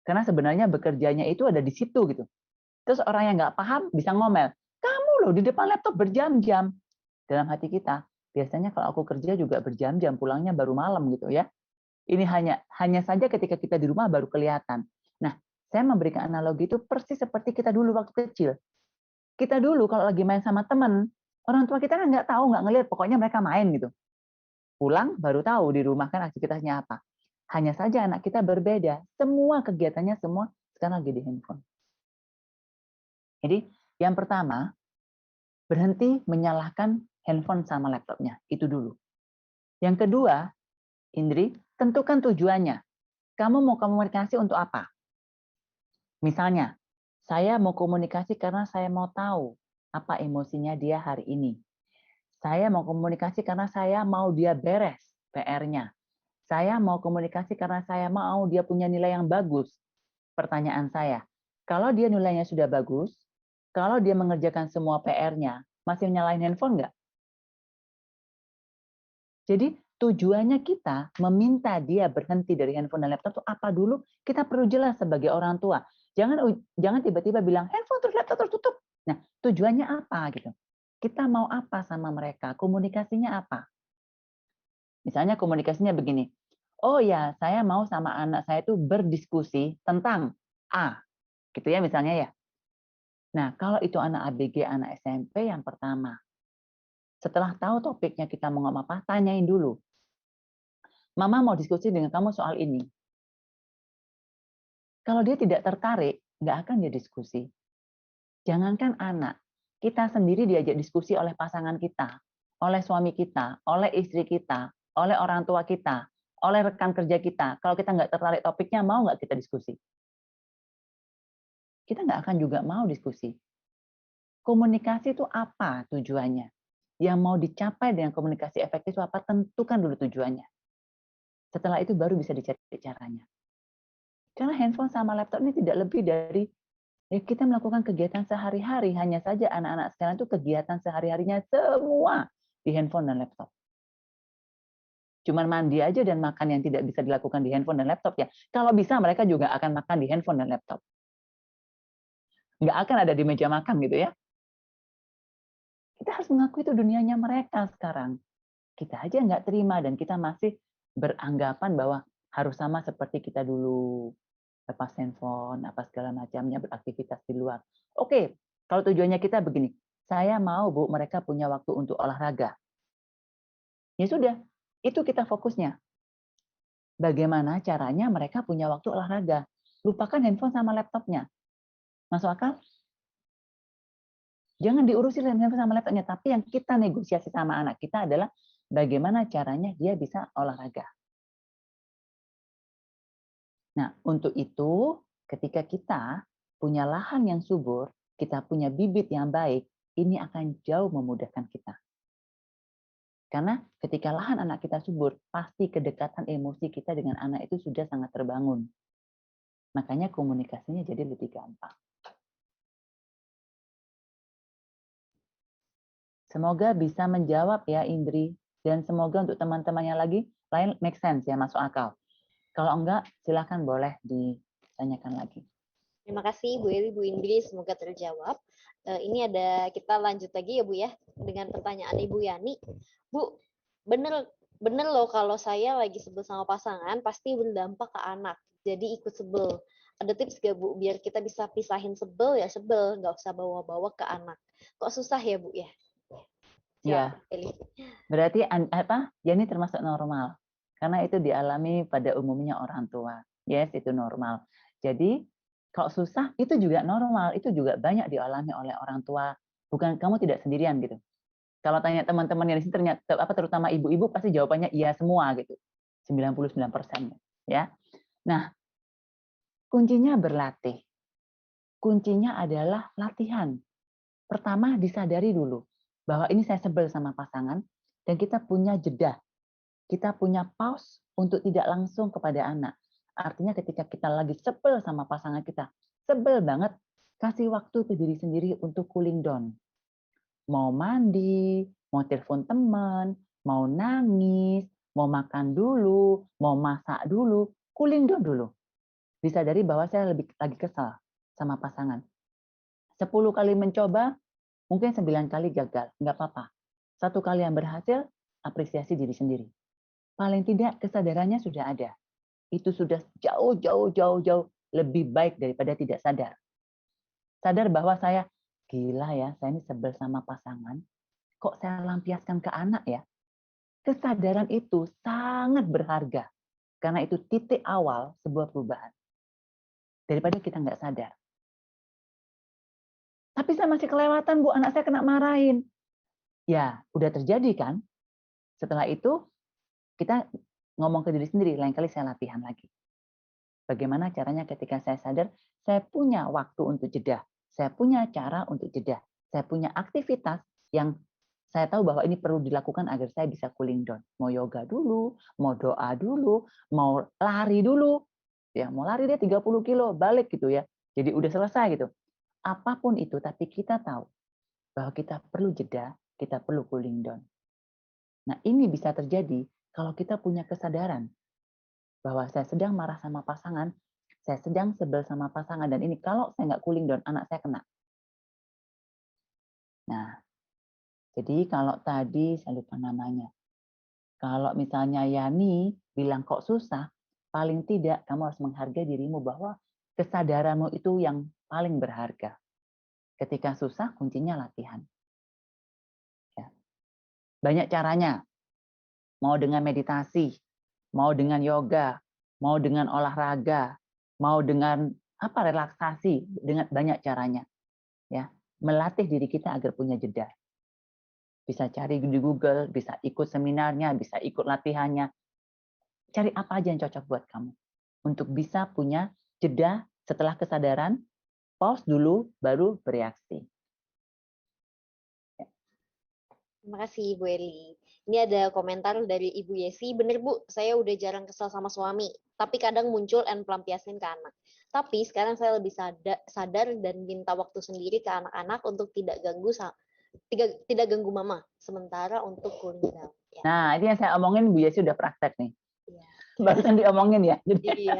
Karena sebenarnya bekerjanya itu ada di situ gitu. Terus orang yang nggak paham bisa ngomel, kamu loh di depan laptop berjam-jam. Dalam hati kita, biasanya kalau aku kerja juga berjam-jam, pulangnya baru malam gitu ya. Ini hanya saja ketika kita di rumah baru kelihatan. Nah, Saya memberikan analogi itu persis seperti kita dulu waktu kecil. Kita dulu kalau lagi main sama teman, orang tua kita kan nggak tahu, nggak ngelihat, pokoknya mereka main gitu. Pulang baru tahu di rumah kan aktivitasnya apa. Hanya saja anak kita berbeda. Semua kegiatannya semua sekarang lagi di handphone. Jadi yang pertama, berhenti menyalahkan handphone sama laptopnya. Itu dulu. Yang kedua, Indri, tentukan tujuannya. Kamu mau komunikasi untuk apa? Misalnya, saya mau komunikasi karena saya mau tahu apa emosinya dia hari ini. Saya mau komunikasi karena saya mau dia beres PR-nya. Saya mau komunikasi karena saya mau dia punya nilai yang bagus. Pertanyaan saya, kalau dia nilainya sudah bagus, kalau dia mengerjakan semua PR-nya, masih nyalain handphone nggak? Jadi tujuannya kita meminta dia berhenti dari handphone dan laptop itu apa dulu? Kita perlu jelas sebagai orang tua. Jangan tiba-tiba bilang handphone terus laptop terus tutup. Nah, tujuannya apa gitu? Kita mau apa sama mereka? Komunikasinya apa? Misalnya komunikasinya begini. Oh ya, saya mau sama anak saya itu berdiskusi tentang A. Gitu ya misalnya ya. Nah, kalau itu anak ABG, anak SMP yang pertama. Setelah tahu topiknya kita mau ngomong apa, tanyain dulu. Mama mau diskusi dengan kamu soal ini. Kalau dia tidak tertarik, nggak akan dia diskusi. Jangankan anak, kita sendiri diajak diskusi oleh pasangan kita, oleh suami kita, oleh istri kita, oleh orang tua kita, oleh rekan kerja kita. Kalau kita nggak tertarik topiknya, mau nggak kita diskusi? Kita nggak akan juga mau diskusi. Komunikasi itu apa tujuannya? Yang mau dicapai dengan komunikasi efektif itu apa? Tentukan dulu tujuannya. Setelah itu baru bisa dicari caranya. Karena handphone sama laptop ini tidak lebih dari ya kita melakukan kegiatan sehari-hari. Hanya saja anak-anak sekarang itu kegiatan sehari-harinya semua di handphone dan laptop. Cuman mandi aja dan makan yang tidak bisa dilakukan di handphone dan laptop ya. Kalau bisa mereka juga akan makan di handphone dan laptop. Nggak akan ada di meja makan gitu ya. Kita harus mengakui itu dunianya mereka sekarang. Kita aja nggak terima dan kita masih beranggapan bahwa harus sama seperti kita dulu. Lepas handphone, apa segala macamnya, beraktivitas di luar. Oke, kalau tujuannya kita begini, saya mau Bu mereka punya waktu untuk olahraga. Ya sudah, itu kita fokusnya. Bagaimana caranya mereka punya waktu olahraga? Lupakan handphone sama laptopnya. Masuk akal? Jangan diurusin handphone sama laptopnya, tapi yang kita negosiasi sama anak kita adalah bagaimana caranya dia bisa olahraga. Nah, untuk itu, ketika kita punya lahan yang subur, kita punya bibit yang baik, ini akan jauh memudahkan kita. Karena ketika lahan anak kita subur, pasti kedekatan emosi kita dengan anak itu sudah sangat terbangun. Makanya komunikasinya jadi lebih gampang. Semoga bisa menjawab ya Indri. Dan semoga untuk teman-teman yang lagi lain make sense ya, masuk akal. Kalau enggak, silakan boleh ditanyakan lagi.
Terima kasih Bu Eli, Bu Indri, semoga terjawab. Ini ada kita lanjut lagi ya Bu ya dengan pertanyaan Ibu Yani. Bu, bener loh kalau saya lagi sebel sama pasangan pasti berdampak ke anak. Jadi ikut sebel. Ada tips gak Bu biar kita bisa pisahin sebel ya sebel, nggak usah bawa-bawa ke anak. Kok susah ya Bu ya?
Ya, berarti apa? Yani termasuk normal karena itu dialami pada umumnya orang tua. Yes, itu normal. Jadi kalau susah itu juga normal, itu juga banyak dialami oleh orang tua. Bukan kamu tidak sendirian gitu. Kalau tanya teman-teman yang di sini ternyata apa terutama ibu-ibu pasti jawabannya iya semua gitu. 99% ya. Nah, kuncinya berlatih. Kuncinya adalah latihan. Pertama disadari dulu bahwa ini saya sebel sama pasangan dan kita punya jeda. Kita punya pause untuk tidak langsung kepada anak. Artinya ketika kita lagi sebel sama pasangan kita, sebel banget, kasih waktu ke diri sendiri untuk cooling down. Mau mandi, mau telepon teman, mau nangis, mau makan dulu, mau masak dulu, cooling down dulu. Disadari bahwa saya lagi kesal sama pasangan. 10 kali mencoba, mungkin 9 kali gagal, nggak apa-apa. 1 kali yang berhasil, apresiasi diri sendiri. Paling tidak kesadarannya sudah ada. Itu sudah jauh lebih baik daripada tidak sadar. Sadar bahwa saya, gila ya, saya ini sebel sama pasangan, kok saya lampiaskan ke anak ya? Kesadaran itu sangat berharga, karena itu titik awal sebuah perubahan. Daripada kita nggak sadar. Tapi saya masih kelewatan, Bu, anak saya kena marahin. Ya, udah terjadi kan? Setelah itu, kita ngomong ke diri sendiri, lain kali saya latihan lagi. Bagaimana caranya ketika saya sadar, saya punya waktu untuk jeda. Saya punya cara untuk jeda. Saya punya aktivitas yang saya tahu bahwa ini perlu dilakukan agar saya bisa cooling down. Mau yoga dulu, mau doa dulu, mau lari dulu. Ya, mau lari dia 30 kilo, balik gitu ya. Jadi udah selesai gitu. Apapun itu, tapi kita tahu bahwa kita perlu jeda, kita perlu cooling down. Nah, ini bisa terjadi kalau kita punya kesadaran bahwa saya sedang marah sama pasangan, saya sedang sebel sama pasangan, dan ini kalau saya nggak cooling down, anak saya kena. Nah, jadi kalau tadi saya lupa namanya, kalau misalnya Yani bilang kok susah, paling tidak kamu harus menghargai dirimu bahwa kesadaranmu itu yang paling berharga. Ketika susah, kuncinya latihan. Ya. Banyak caranya. Mau dengan meditasi, mau dengan yoga, mau dengan olahraga, mau dengan relaksasi, dengan banyak caranya. Ya, melatih diri kita agar punya jeda. Bisa cari di Google, bisa ikut seminarnya, bisa ikut latihannya. Cari apa aja yang cocok buat kamu. Untuk bisa punya jeda setelah kesadaran, pause dulu, baru bereaksi.
Terima kasih Bu Eli. Ini ada komentar dari Ibu Yesi. Bener Bu, saya udah jarang kesal sama suami, tapi kadang muncul dan pelampiasin ke anak. Tapi sekarang saya lebih sadar dan minta waktu sendiri ke anak-anak untuk tidak ganggu mama. Sementara untuk cooling down. Ya.
Nah, ini yang saya omongin Bu Yesi udah praktek nih.
Ya.
Barusan diomongin ya. Jadi,
iya.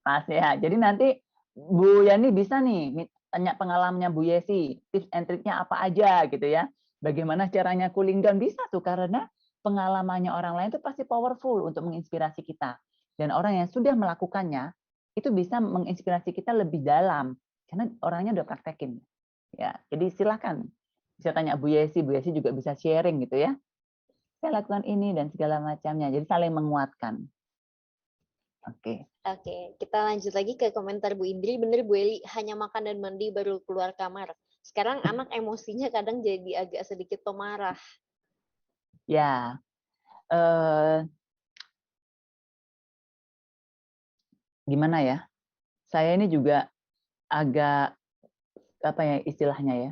Pas ya. Jadi nanti Bu Yani bisa nih tanya pengalamannya Bu Yesi, tips and triknya apa aja gitu ya. Bagaimana caranya cooling down, bisa tuh, karena pengalamannya orang lain itu pasti powerful untuk menginspirasi kita. Dan orang yang sudah melakukannya itu bisa menginspirasi kita lebih dalam karena orangnya udah praktekin. Ya, jadi silakan bisa tanya Bu Yesi juga bisa sharing gitu ya. Saya lakukan ini dan segala macamnya. Jadi saling menguatkan. Oke.
Oke, kita lanjut lagi ke komentar Bu Indri. Bener Bu Eli, hanya makan dan mandi baru keluar kamar. Sekarang anak emosinya kadang jadi agak sedikit pemarah.
Ya, gimana ya? Saya ini juga agak apa ya istilahnya ya?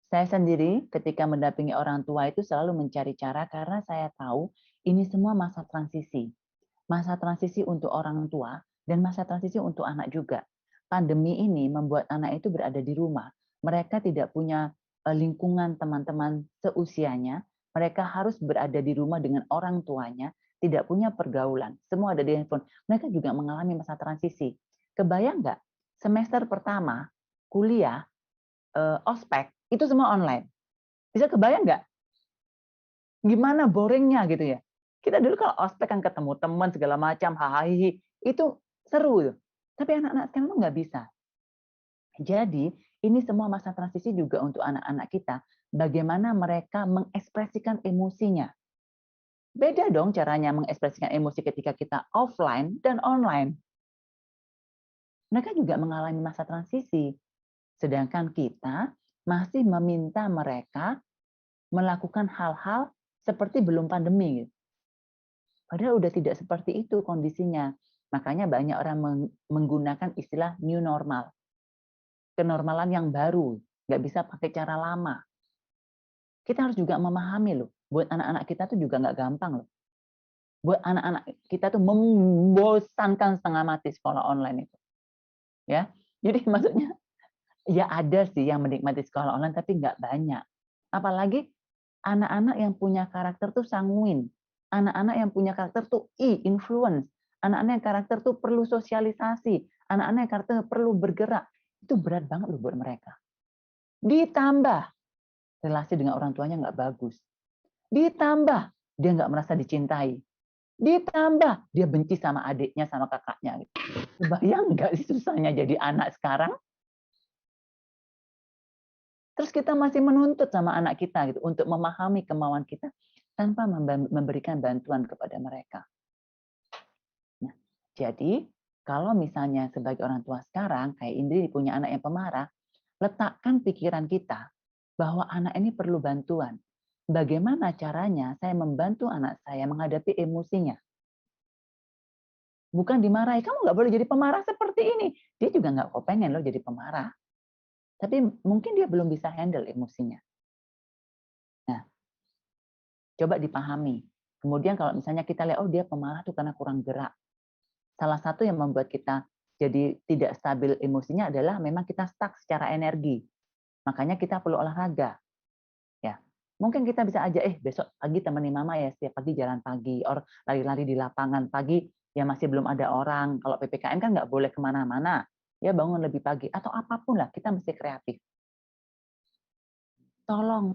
Saya sendiri ketika mendampingi orang tua itu selalu mencari cara karena saya tahu ini semua masa transisi. Masa transisi untuk orang tua dan masa transisi untuk anak juga. Pandemi ini membuat anak itu berada di rumah. Mereka tidak punya lingkungan teman-teman seusianya. Mereka harus berada di rumah dengan orang tuanya, tidak punya pergaulan. Semua ada di handphone. Mereka juga mengalami masa transisi. Kebayang nggak? Semester pertama, kuliah, ospek, itu semua online. Bisa kebayang nggak? Gimana boringnya gitu ya? Kita dulu kalau ospek kan ketemu teman segala macam, hahaha, itu seru. Tapi anak-anak sekarang tuh nggak bisa. Jadi ini semua masa transisi juga untuk anak-anak kita. Bagaimana mereka mengekspresikan emosinya. Beda dong caranya mengekspresikan emosi ketika kita offline dan online. Mereka juga mengalami masa transisi. Sedangkan kita masih meminta mereka melakukan hal-hal seperti belum pandemi. Padahal udah tidak seperti itu kondisinya. Makanya banyak orang menggunakan istilah new normal. Kenormalan yang baru. Nggak bisa pakai cara lama. Kita harus juga memahami loh. Buat anak-anak kita tuh juga nggak gampang loh. Buat anak-anak kita tuh membosankan setengah mati sekolah online itu. Ya, jadi maksudnya ya ada sih yang menikmati sekolah online tapi nggak banyak. Apalagi anak-anak yang punya karakter tuh sanguin. Anak-anak yang punya karakter tuh influence. Anak-anak yang karakter tuh perlu sosialisasi. Anak-anak yang karakter perlu bergerak. Itu berat banget loh buat mereka. Ditambah relasi dengan orang tuanya nggak bagus. Ditambah dia nggak merasa dicintai. Ditambah dia benci sama adiknya, sama kakaknya. Kebayang nggak sih susahnya jadi anak sekarang? Terus kita masih menuntut sama anak kita gitu untuk memahami kemauan kita tanpa memberikan bantuan kepada mereka. Nah, jadi kalau misalnya sebagai orang tua sekarang, kayak Indri punya anak yang pemarah, letakkan pikiran kita bahwa anak ini perlu bantuan. Bagaimana caranya saya membantu anak saya menghadapi emosinya? Bukan dimarahi, kamu nggak boleh jadi pemarah seperti ini. Dia juga nggak pengen loh jadi pemarah. Tapi mungkin dia belum bisa handle emosinya. Nah, coba dipahami. Kemudian kalau misalnya kita lihat, oh dia pemarah tuh karena kurang gerak. Salah satu yang membuat kita jadi tidak stabil emosinya adalah memang kita stuck secara energi. Makanya kita perlu olahraga. Ya, mungkin kita bisa aja, besok pagi temani mama ya, setiap pagi jalan pagi, or lari-lari di lapangan pagi, ya masih belum ada orang. Kalau PPKM kan nggak boleh kemana-mana, ya bangun lebih pagi, atau apapun lah, kita mesti kreatif. Tolong,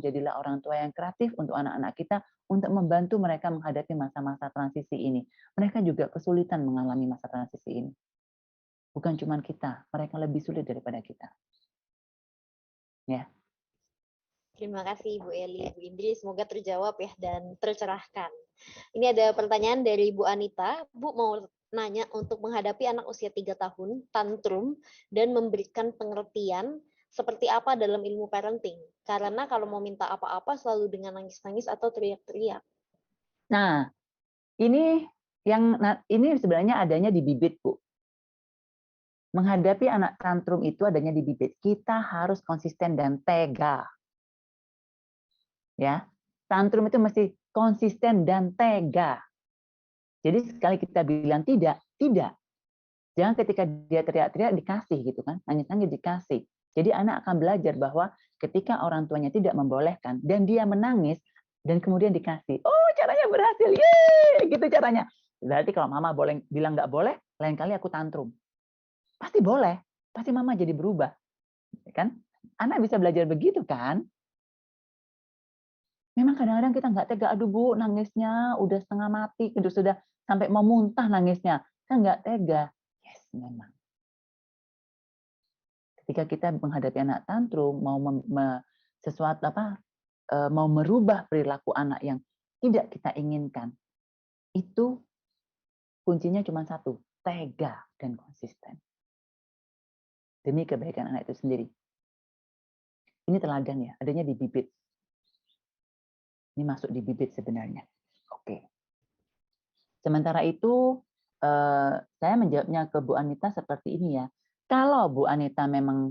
jadilah orang tua yang kreatif untuk anak-anak kita, untuk membantu mereka menghadapi masa-masa transisi ini. Mereka juga kesulitan mengalami masa transisi ini. Bukan cuma kita, mereka lebih sulit daripada kita. Ya.
Terima kasih Bu Eli, Bu Indri, semoga terjawab ya dan tercerahkan. Ini ada pertanyaan dari Bu Anita. Bu mau nanya, untuk menghadapi anak usia 3 tahun, tantrum, dan memberikan pengertian seperti apa dalam ilmu parenting? Karena kalau mau minta apa-apa selalu dengan nangis-nangis atau teriak-teriak.
Nah, ini sebenarnya adanya di bibit, Bu. Menghadapi anak tantrum itu adanya di bibit. Kita harus konsisten dan tega. Ya, tantrum itu mesti konsisten dan tega. Jadi sekali kita bilang tidak, tidak. Jangan ketika dia teriak-teriak dikasih gitu kan, nangis-nangis dikasih. Jadi anak akan belajar bahwa ketika orang tuanya tidak membolehkan dan dia menangis dan kemudian dikasih, oh caranya berhasil, yeay, gitu caranya. Berarti kalau mama boleh bilang nggak boleh, lain kali aku tantrum. Pasti boleh, pasti mama jadi berubah, kan? Anak bisa belajar begitu kan? Memang kadang-kadang kita nggak tega, aduh Bu, nangisnya udah setengah mati, sudah sampai mau muntah nangisnya, kan nggak tega. Yes, memang. Ketika kita menghadapi anak tantrum, mau mau merubah perilaku anak yang tidak kita inginkan, itu kuncinya cuma satu, tega dan konsisten. Demi kebaikan anak itu sendiri. Ini teladan ya, adanya di bibit. Ini masuk di bibit sebenarnya. Oke. Sementara itu, saya menjawabnya ke Bu Anita seperti ini ya. Kalau Bu Anita memang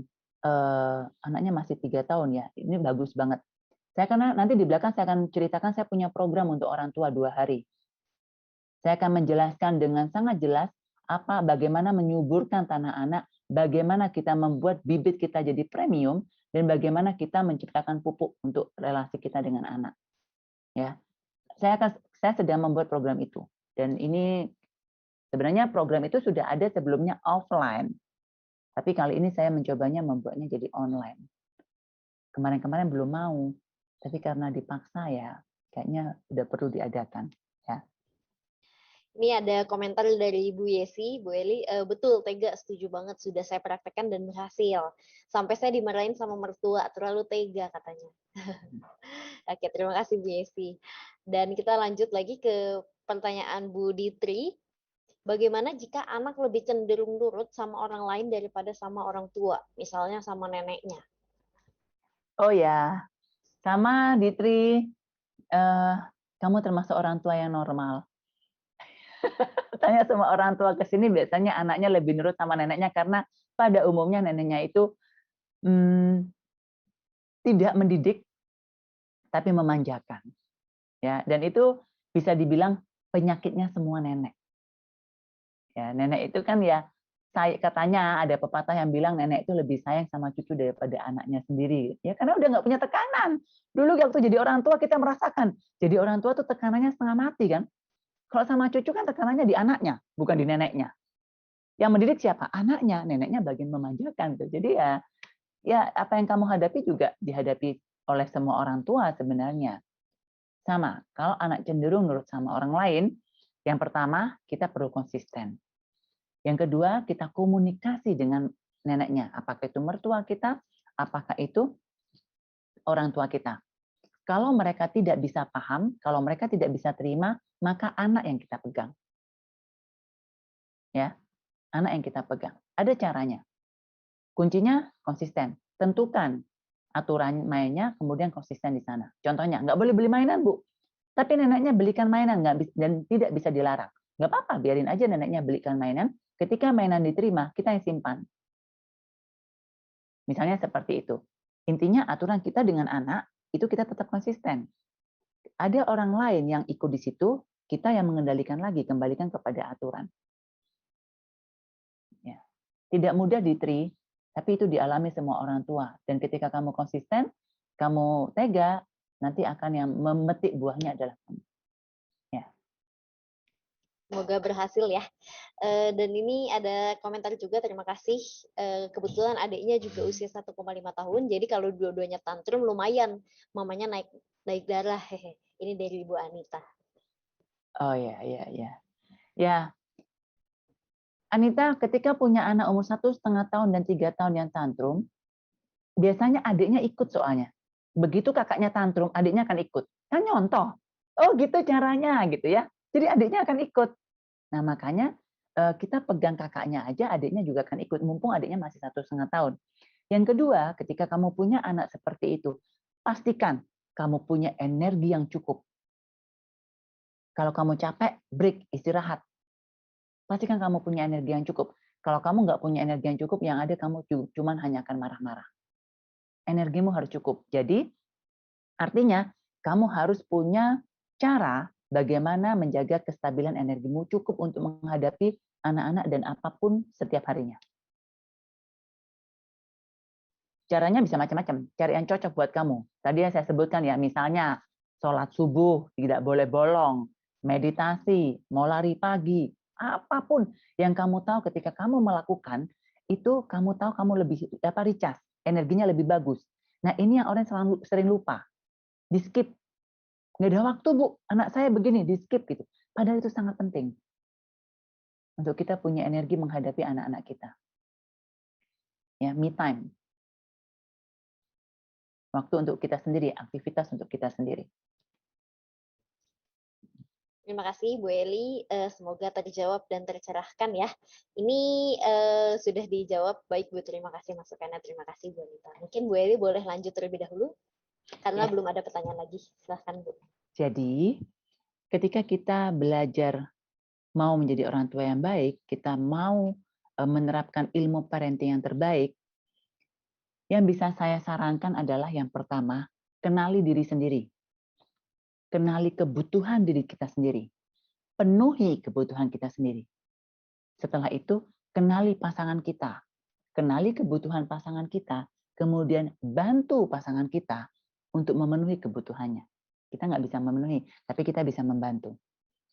anaknya masih 3 tahun ya, ini bagus banget. Karena nanti di belakang saya akan ceritakan saya punya program untuk orang tua 2 hari. Saya akan menjelaskan dengan sangat jelas bagaimana menyuburkan tanah anak, bagaimana kita membuat bibit kita jadi premium, dan bagaimana kita menciptakan pupuk untuk relasi kita dengan anak. Ya, saya sedang membuat program itu, dan ini sebenarnya program itu sudah ada sebelumnya offline, tapi kali ini saya mencobanya membuatnya jadi online. Kemarin-kemarin belum mau, tapi karena dipaksa ya, kayaknya sudah perlu diadakan. Ya.
Ini ada komentar dari Bu Yesi, Bu Eli, betul, tega, setuju banget, sudah saya praktekkan dan berhasil. Sampai saya dimarahin sama mertua, terlalu tega katanya. Oke, terima kasih Bu Yesi. Dan kita lanjut lagi ke pertanyaan Bu Ditri. Bagaimana jika anak lebih cenderung nurut sama orang lain daripada sama orang tua, misalnya sama neneknya?
Oh ya, sama Ditri, kamu termasuk orang tua yang normal. Tanya semua orang tua ke sini, biasanya anaknya lebih nurut sama neneknya karena pada umumnya neneknya itu tidak mendidik, tapi memanjakan. Ya, dan itu bisa dibilang penyakitnya semua nenek. Ya, nenek itu kan ya, katanya ada pepatah yang bilang nenek itu lebih sayang sama cucu daripada anaknya sendiri. Ya karena udah nggak punya tekanan. Dulu waktu jadi orang tua kita merasakan, jadi orang tua tuh tekanannya setengah mati kan. Kalau sama cucu kan tekanannya di anaknya, bukan di neneknya. Yang mendidik siapa? Anaknya, neneknya bagian memanjakan tuh. Jadi ya apa yang kamu hadapi juga dihadapi oleh semua orang tua sebenarnya. Sama, kalau anak cenderung nurut sama orang lain, yang pertama, kita perlu konsisten. Yang kedua, kita komunikasi dengan neneknya. Apakah itu mertua kita, apakah itu orang tua kita. Kalau mereka tidak bisa paham, kalau mereka tidak bisa terima, maka anak yang kita pegang. Ya, anak yang kita pegang. Ada caranya. Kuncinya konsisten. Tentukan aturan mainnya, kemudian konsisten di sana. Contohnya, nggak boleh beli mainan, Bu. Tapi neneknya belikan mainan dan tidak bisa dilarang. Nggak apa-apa, biarin aja neneknya belikan mainan. Ketika mainan diterima, kita yang simpan. Misalnya seperti itu. Intinya aturan kita dengan anak, itu kita tetap konsisten. Ada orang lain yang ikut di situ, kita yang mengendalikan lagi, kembalikan kepada aturan. Ya. Tidak mudah tapi itu dialami semua orang tua. Dan ketika kamu konsisten, kamu tega, nanti akan yang memetik buahnya adalah kamu. Ya.
Semoga berhasil ya. Dan ini ada komentar juga, terima kasih. Kebetulan adiknya juga usia 1,5 tahun, jadi kalau dua-duanya tantrum lumayan, mamanya naik darah. Hehe. Ini dari Ibu Anita.
Oh ya. Ya, Anita, ketika punya anak umur 1,5 tahun dan 3 tahun yang tantrum, biasanya adiknya ikut soalnya. Begitu kakaknya tantrum, adiknya akan ikut. Kan nyontoh. Oh gitu caranya gitu ya. Jadi adiknya akan ikut. Nah makanya kita pegang kakaknya aja, adiknya juga akan ikut. Mumpung adiknya masih 1,5 tahun. Yang kedua, ketika kamu punya anak seperti itu, pastikan kamu punya energi yang cukup. Kalau kamu capek, break, istirahat. Pastikan kamu punya energi yang cukup. Kalau kamu nggak punya energi yang cukup, yang ada kamu cuman hanya akan marah-marah. Energimu harus cukup. Jadi, artinya kamu harus punya cara bagaimana menjaga kestabilan energimu cukup untuk menghadapi anak-anak dan apapun setiap harinya. Caranya bisa macam-macam. Cari yang cocok buat kamu. Tadi yang saya sebutkan ya, misalnya sholat subuh tidak boleh bolong, meditasi, mau lari pagi, apapun yang kamu tahu ketika kamu melakukan, itu kamu tahu kamu lebih recharge, energinya lebih bagus. Nah ini yang orang sering lupa. Di skip. Nggak ada waktu, Bu. Anak saya begini, di skip gitu. Padahal itu sangat penting. Untuk kita punya energi menghadapi anak-anak kita. Ya, me time. Waktu untuk kita sendiri, aktivitas untuk kita sendiri.
Terima kasih Bu Eli, semoga terjawab dan tercerahkan ya. Ini sudah dijawab, baik Bu, terima kasih masukannya, terima kasih Bu Anita. Mungkin Bu Eli boleh lanjut terlebih dahulu, karena belum ada pertanyaan lagi. Silahkan Bu.
Jadi, ketika kita belajar mau menjadi orang tua yang baik, kita mau menerapkan ilmu parenting yang terbaik, yang bisa saya sarankan adalah yang pertama, kenali diri sendiri. Kenali kebutuhan diri kita sendiri. Penuhi kebutuhan kita sendiri. Setelah itu, kenali pasangan kita. Kenali kebutuhan pasangan kita, kemudian bantu pasangan kita untuk memenuhi kebutuhannya. Kita nggak bisa memenuhi, tapi kita bisa membantu.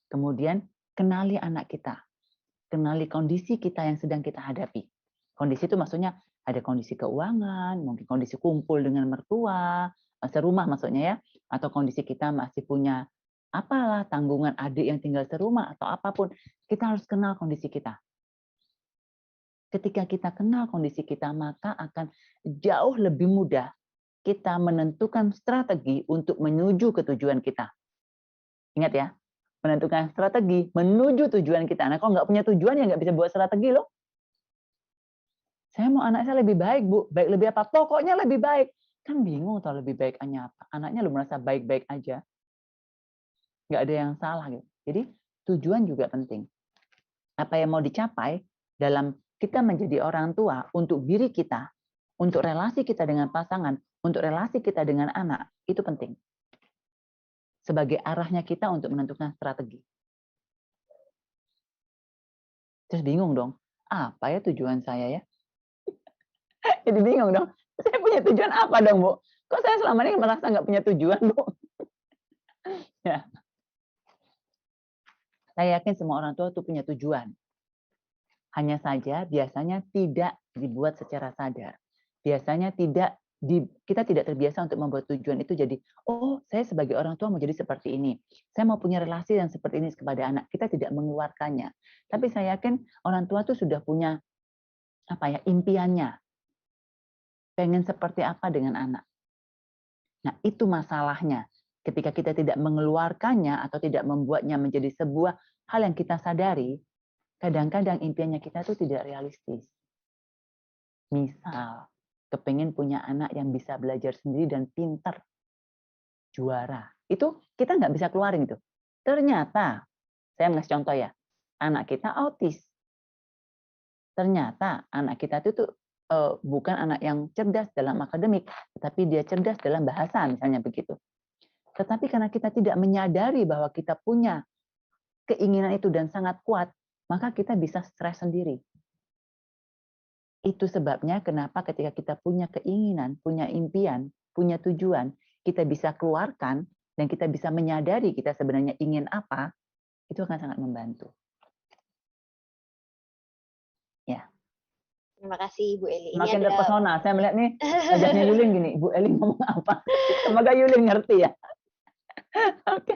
Kemudian, kenali anak kita. Kenali kondisi kita yang sedang kita hadapi. Kondisi itu maksudnya ada kondisi keuangan, mungkin kondisi kumpul dengan mertua, serumah maksudnya ya, atau kondisi kita masih punya apalah tanggungan adik yang tinggal serumah atau apapun, kita harus kenal kondisi kita. Ketika kita kenal kondisi kita, maka akan jauh lebih mudah kita menentukan strategi untuk menuju ke tujuan kita. Ingat ya, menentukan strategi menuju tujuan kita. Nah, kalau nggak punya tujuan ya nggak bisa buat strategi loh. Saya mau anak saya lebih baik, Bu. Baik lebih apa? Pokoknya lebih baik. Kan bingung tahu lebih baik apa. Anaknya lu merasa baik-baik aja. Nggak ada yang salah gitu. Jadi tujuan juga penting. Apa yang mau dicapai dalam kita menjadi orang tua untuk diri kita, untuk relasi kita dengan pasangan, untuk relasi kita dengan anak, itu penting. Sebagai arahnya kita untuk menentukan strategi. Terus bingung dong, apa ya tujuan saya ya? Jadi bingung dong, saya punya tujuan apa dong, Bu? Kok saya selama ini merasa nggak punya tujuan, Bu? Ya. Saya yakin semua orang tua itu punya tujuan. Hanya saja biasanya tidak dibuat secara sadar. Biasanya tidak kita tidak terbiasa untuk membuat tujuan itu jadi, oh saya sebagai orang tua mau jadi seperti ini, saya mau punya relasi yang seperti ini kepada anak. Kita tidak mengeluarkannya. Tapi saya yakin orang tua tuh sudah punya impiannya, pengen seperti apa dengan anak. Nah itu masalahnya. Ketika kita tidak mengeluarkannya atau tidak membuatnya menjadi sebuah hal yang kita sadari, kadang-kadang impiannya kita tuh tidak realistis. Misal, kepengen punya anak yang bisa belajar sendiri dan pintar, juara. Itu kita nggak bisa keluarin itu. Ternyata, saya ngasih contoh ya, anak kita autis. Ternyata anak kita itu bukan anak yang cerdas dalam akademik, tetapi dia cerdas dalam bahasa, misalnya begitu. Tetapi karena kita tidak menyadari bahwa kita punya keinginan itu dan sangat kuat, maka kita bisa stres sendiri. Itu sebabnya kenapa ketika kita punya keinginan, punya impian, punya tujuan, kita bisa keluarkan dan kita bisa menyadari kita sebenarnya ingin apa, itu akan sangat membantu. Ya.
Terima kasih Bu Eli. Ini
Makin
ada
terpesona. Saya melihat nih wajahnya Yulin gini. Bu Eli ngomong apa? Semoga Yulin ngerti ya. Oke.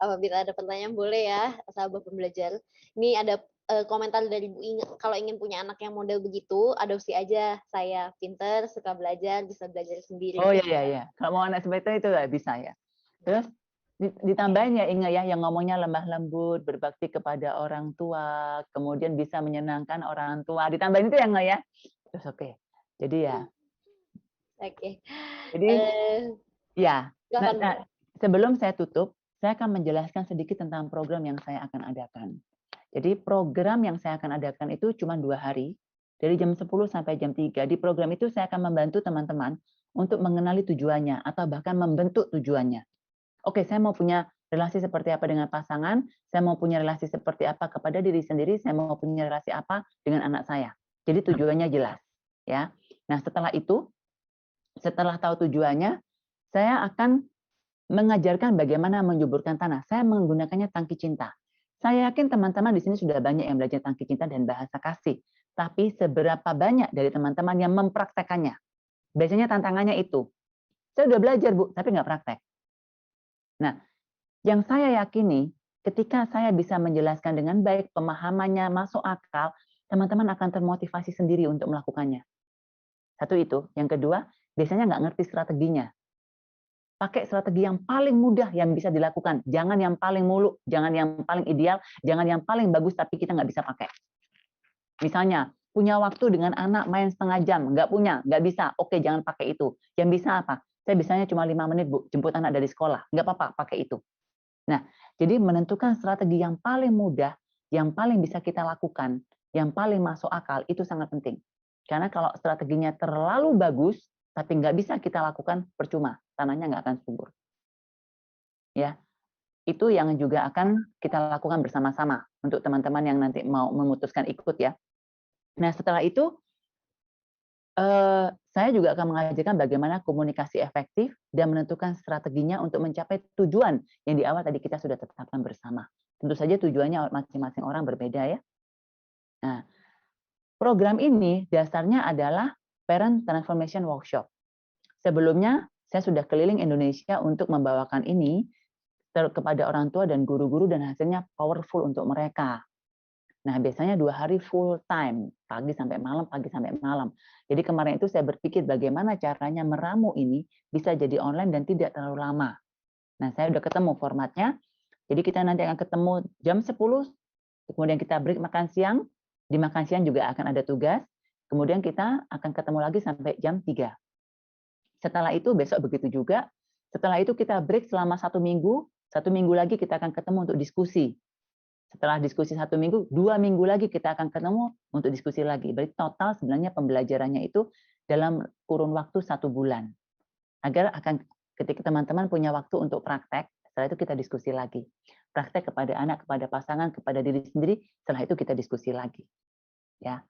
Apabila ada pertanyaan boleh ya, sahabat pembelajar. Ini ada komentar dari Bu Inge, kalau ingin punya anak yang model begitu, adopsi aja. Saya pinter, suka belajar, bisa belajar sendiri.
Oh iya. Kalau mau anak seperti itu bisa ya. Terus ditambahin ya Inge ya, yang ngomongnya lemah lembut, berbakti kepada orang tua, kemudian bisa menyenangkan orang tua. Ditambahin itu ya Inge ya. Terus oke. Jadi ya.
Oke.
Jadi ya.
Silakan, Bu.
Sebelum saya tutup, saya akan menjelaskan sedikit tentang program yang saya akan adakan. Jadi program yang saya akan adakan itu cuma 2 hari, dari jam 10 sampai jam 3. Di program itu saya akan membantu teman-teman untuk mengenali tujuannya atau bahkan membentuk tujuannya. Oke, saya mau punya relasi seperti apa dengan pasangan, saya mau punya relasi seperti apa kepada diri sendiri, saya mau punya relasi apa dengan anak saya. Jadi tujuannya jelas, ya. Nah, setelah itu, setelah tahu tujuannya, saya akan mengajarkan bagaimana menyuburkan tanah. Saya menggunakannya tangki cinta. Saya yakin teman-teman di sini sudah banyak yang belajar tangki cinta dan bahasa kasih. Tapi seberapa banyak dari teman-teman yang mempraktekannya? Biasanya tantangannya itu. Saya udah belajar, Bu, tapi nggak praktek. Nah, yang saya yakini, ketika saya bisa menjelaskan dengan baik, pemahamannya masuk akal, teman-teman akan termotivasi sendiri untuk melakukannya. Satu itu. Yang kedua, biasanya nggak ngerti strateginya. Pakai strategi yang paling mudah yang bisa dilakukan. Jangan yang paling muluk, jangan yang paling ideal, jangan yang paling bagus tapi kita nggak bisa pakai. Misalnya, punya waktu dengan anak main setengah jam, nggak punya, nggak bisa. Oke, jangan pakai itu. Yang bisa apa? Saya bisanya cuma 5 menit, Bu, jemput anak dari sekolah. Nggak apa-apa, pakai itu. Nah, jadi menentukan strategi yang paling mudah, yang paling bisa kita lakukan, yang paling masuk akal, itu sangat penting. Karena kalau strateginya terlalu bagus, tapi nggak bisa kita lakukan, percuma, tanahnya nggak akan subur. Ya, itu yang juga akan kita lakukan bersama-sama untuk teman-teman yang nanti mau memutuskan ikut ya. Nah, setelah itu saya juga akan mengajarkan bagaimana komunikasi efektif dan menentukan strateginya untuk mencapai tujuan yang di awal tadi kita sudah tetapkan bersama. Tentu saja tujuannya masing-masing orang berbeda ya. Nah, program ini dasarnya adalah Parent Transformation Workshop. Sebelumnya, saya sudah keliling Indonesia untuk membawakan ini kepada orang tua dan guru-guru dan hasilnya powerful untuk mereka. Nah, biasanya 2 hari full time, pagi sampai malam, pagi sampai malam. Jadi kemarin itu saya berpikir bagaimana caranya meramu ini bisa jadi online dan tidak terlalu lama. Nah, saya udah ketemu formatnya. Jadi kita nanti akan ketemu jam 10, kemudian kita break makan siang. Di makan siang juga akan ada tugas. Kemudian kita akan ketemu lagi sampai jam 3. Setelah itu besok begitu juga. Setelah itu kita break selama 1 minggu. 1 minggu lagi kita akan ketemu untuk diskusi. Setelah diskusi 1 minggu, 2 minggu lagi kita akan ketemu untuk diskusi lagi. Berarti total sebenarnya pembelajarannya itu dalam kurun waktu 1 bulan. Agar akan ketika teman-teman punya waktu untuk praktek, setelah itu kita diskusi lagi. Praktek kepada anak, kepada pasangan, kepada diri sendiri, setelah itu kita diskusi lagi. Ya.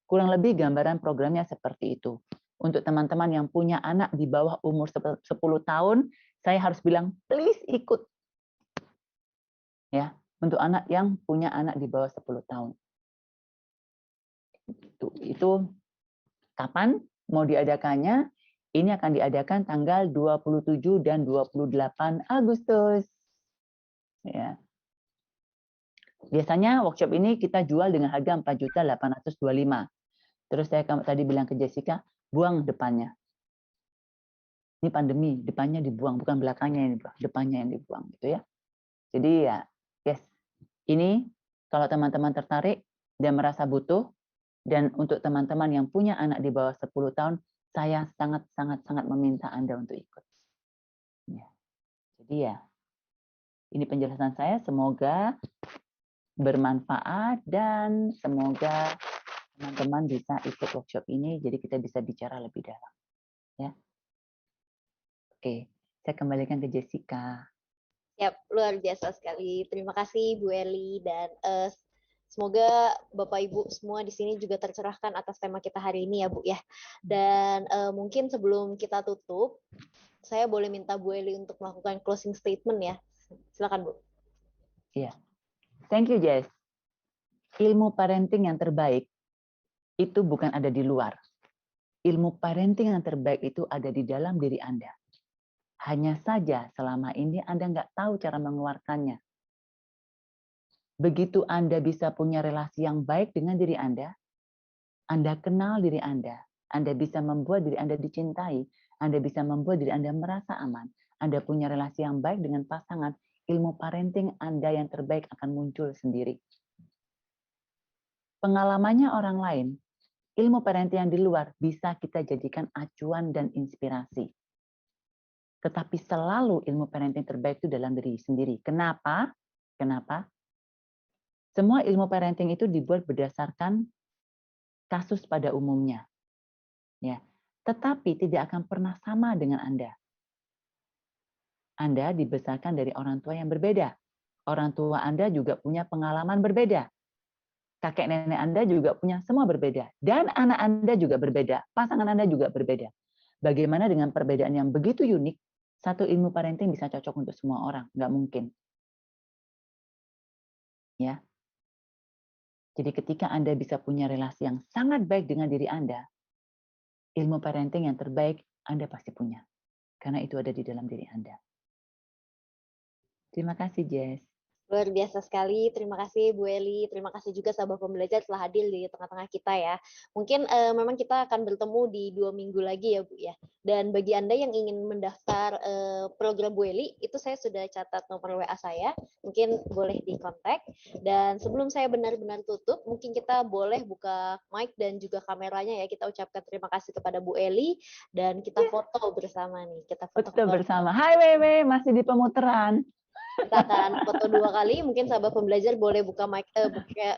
Kurang lebih gambaran programnya seperti itu. Untuk teman-teman yang punya anak di bawah umur 10 tahun, saya harus bilang, please ikut. Ya, untuk anak yang punya anak di bawah 10 tahun. Itu kapan mau diadakannya? Ini akan diadakan tanggal 27 dan 28 Agustus. Ya. Biasanya workshop ini kita jual dengan harga 4.825.000. Terus saya tadi bilang ke Jessica, buang depannya. Ini pandemi, depannya dibuang, bukan belakangnya yang dibuang, depannya yang dibuang, gitu ya. Jadi ya, yes, ini kalau teman-teman tertarik dan merasa butuh, dan untuk teman-teman yang punya anak di bawah 10 tahun, saya sangat meminta Anda untuk ikut. Ya. Jadi ya, ini penjelasan saya, semoga bermanfaat dan semoga teman-teman bisa ikut workshop ini, jadi kita bisa bicara lebih dalam. Ya. Oke, saya kembalikan ke Jessica.
Yap, luar biasa sekali. Terima kasih Bu Eli, dan semoga Bapak Ibu semua di sini juga tercerahkan atas tema kita hari ini ya Bu ya. Dan mungkin sebelum kita tutup, saya boleh minta Bu Eli untuk melakukan closing statement ya. Silakan Bu.
Iya. Thank you, Jess. Ilmu parenting yang terbaik itu bukan ada di luar. Ilmu parenting yang terbaik itu ada di dalam diri Anda. Hanya saja selama ini Anda nggak tahu cara mengeluarkannya. Begitu Anda bisa punya relasi yang baik dengan diri Anda kenal diri Anda bisa membuat diri Anda dicintai, Anda bisa membuat diri Anda merasa aman, Anda punya relasi yang baik dengan pasangan, ilmu parenting Anda yang terbaik akan muncul sendiri. Pengalamannya orang lain, ilmu parenting yang di luar bisa kita jadikan acuan dan inspirasi. Tetapi selalu ilmu parenting terbaik itu dalam diri sendiri. Kenapa? Kenapa? Semua ilmu parenting itu dibuat berdasarkan kasus pada umumnya. Ya. Tetapi tidak akan pernah sama dengan Anda. Anda dibesarkan dari orang tua yang berbeda. Orang tua Anda juga punya pengalaman berbeda. Kakek nenek Anda juga punya semua berbeda. Dan anak Anda juga berbeda. Pasangan Anda juga berbeda. Bagaimana dengan perbedaan yang begitu unik, satu ilmu parenting bisa cocok untuk semua orang? Nggak mungkin. Ya. Jadi ketika Anda bisa punya relasi yang sangat baik dengan diri Anda, ilmu parenting yang terbaik Anda pasti punya. Karena itu ada di dalam diri Anda. Terima kasih, Jess.
Luar biasa sekali. Terima kasih Bu Eli. Terima kasih juga sahabat pembelajar telah hadir di tengah-tengah kita ya. Mungkin memang kita akan bertemu di 2 minggu lagi ya Bu ya. Dan bagi Anda yang ingin mendaftar program Bu Eli, itu saya sudah catat nomor WA saya. Mungkin boleh dikontak. Dan sebelum saya benar-benar tutup, mungkin kita boleh buka mic dan juga kameranya ya. Kita ucapkan terima kasih kepada Bu Eli dan kita foto bersama nih. Kita foto
bersama. Hai Wewe, masih di pemuteran.
Kita akan foto 2 kali. Mungkin sahabat pembelajar boleh buka mic,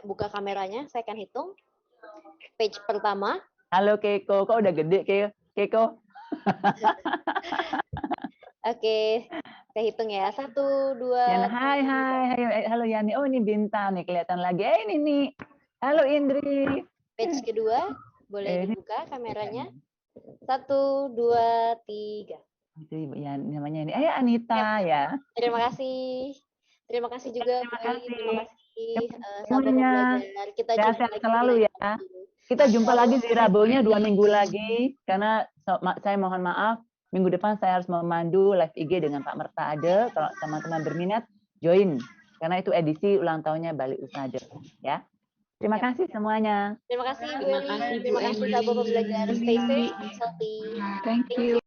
buka kameranya. Saya akan hitung. Page pertama.
Halo Keiko, kok udah gede Keiko?
Oke, saya hitung ya. 1, 2.
Hai, halo Yani. Oh ini Bintang nih kelihatan lagi. Ini nih. Halo Indri.
Page kedua, boleh dibuka kameranya. 1, 2, 3.
Itu ya namanya ini. Anita ya.
Terima kasih. Terima kasih juga Bu Eli. Terima kasih sahabat pembelajar. Kita jumpa lagi
selalu ya. Kita jumpa lagi di Rabunya 2 minggu lagi karena saya mohon maaf minggu depan saya harus memandu live IG dengan Pak Merta Ade. Kalau teman-teman berminat join karena itu edisi ulang tahunnya Bali Usada ya. Terima kasih semuanya.
Terima kasih Bu Eli. Terima kasih sahabat pembelajar. Stay safe, healthy. Thank you.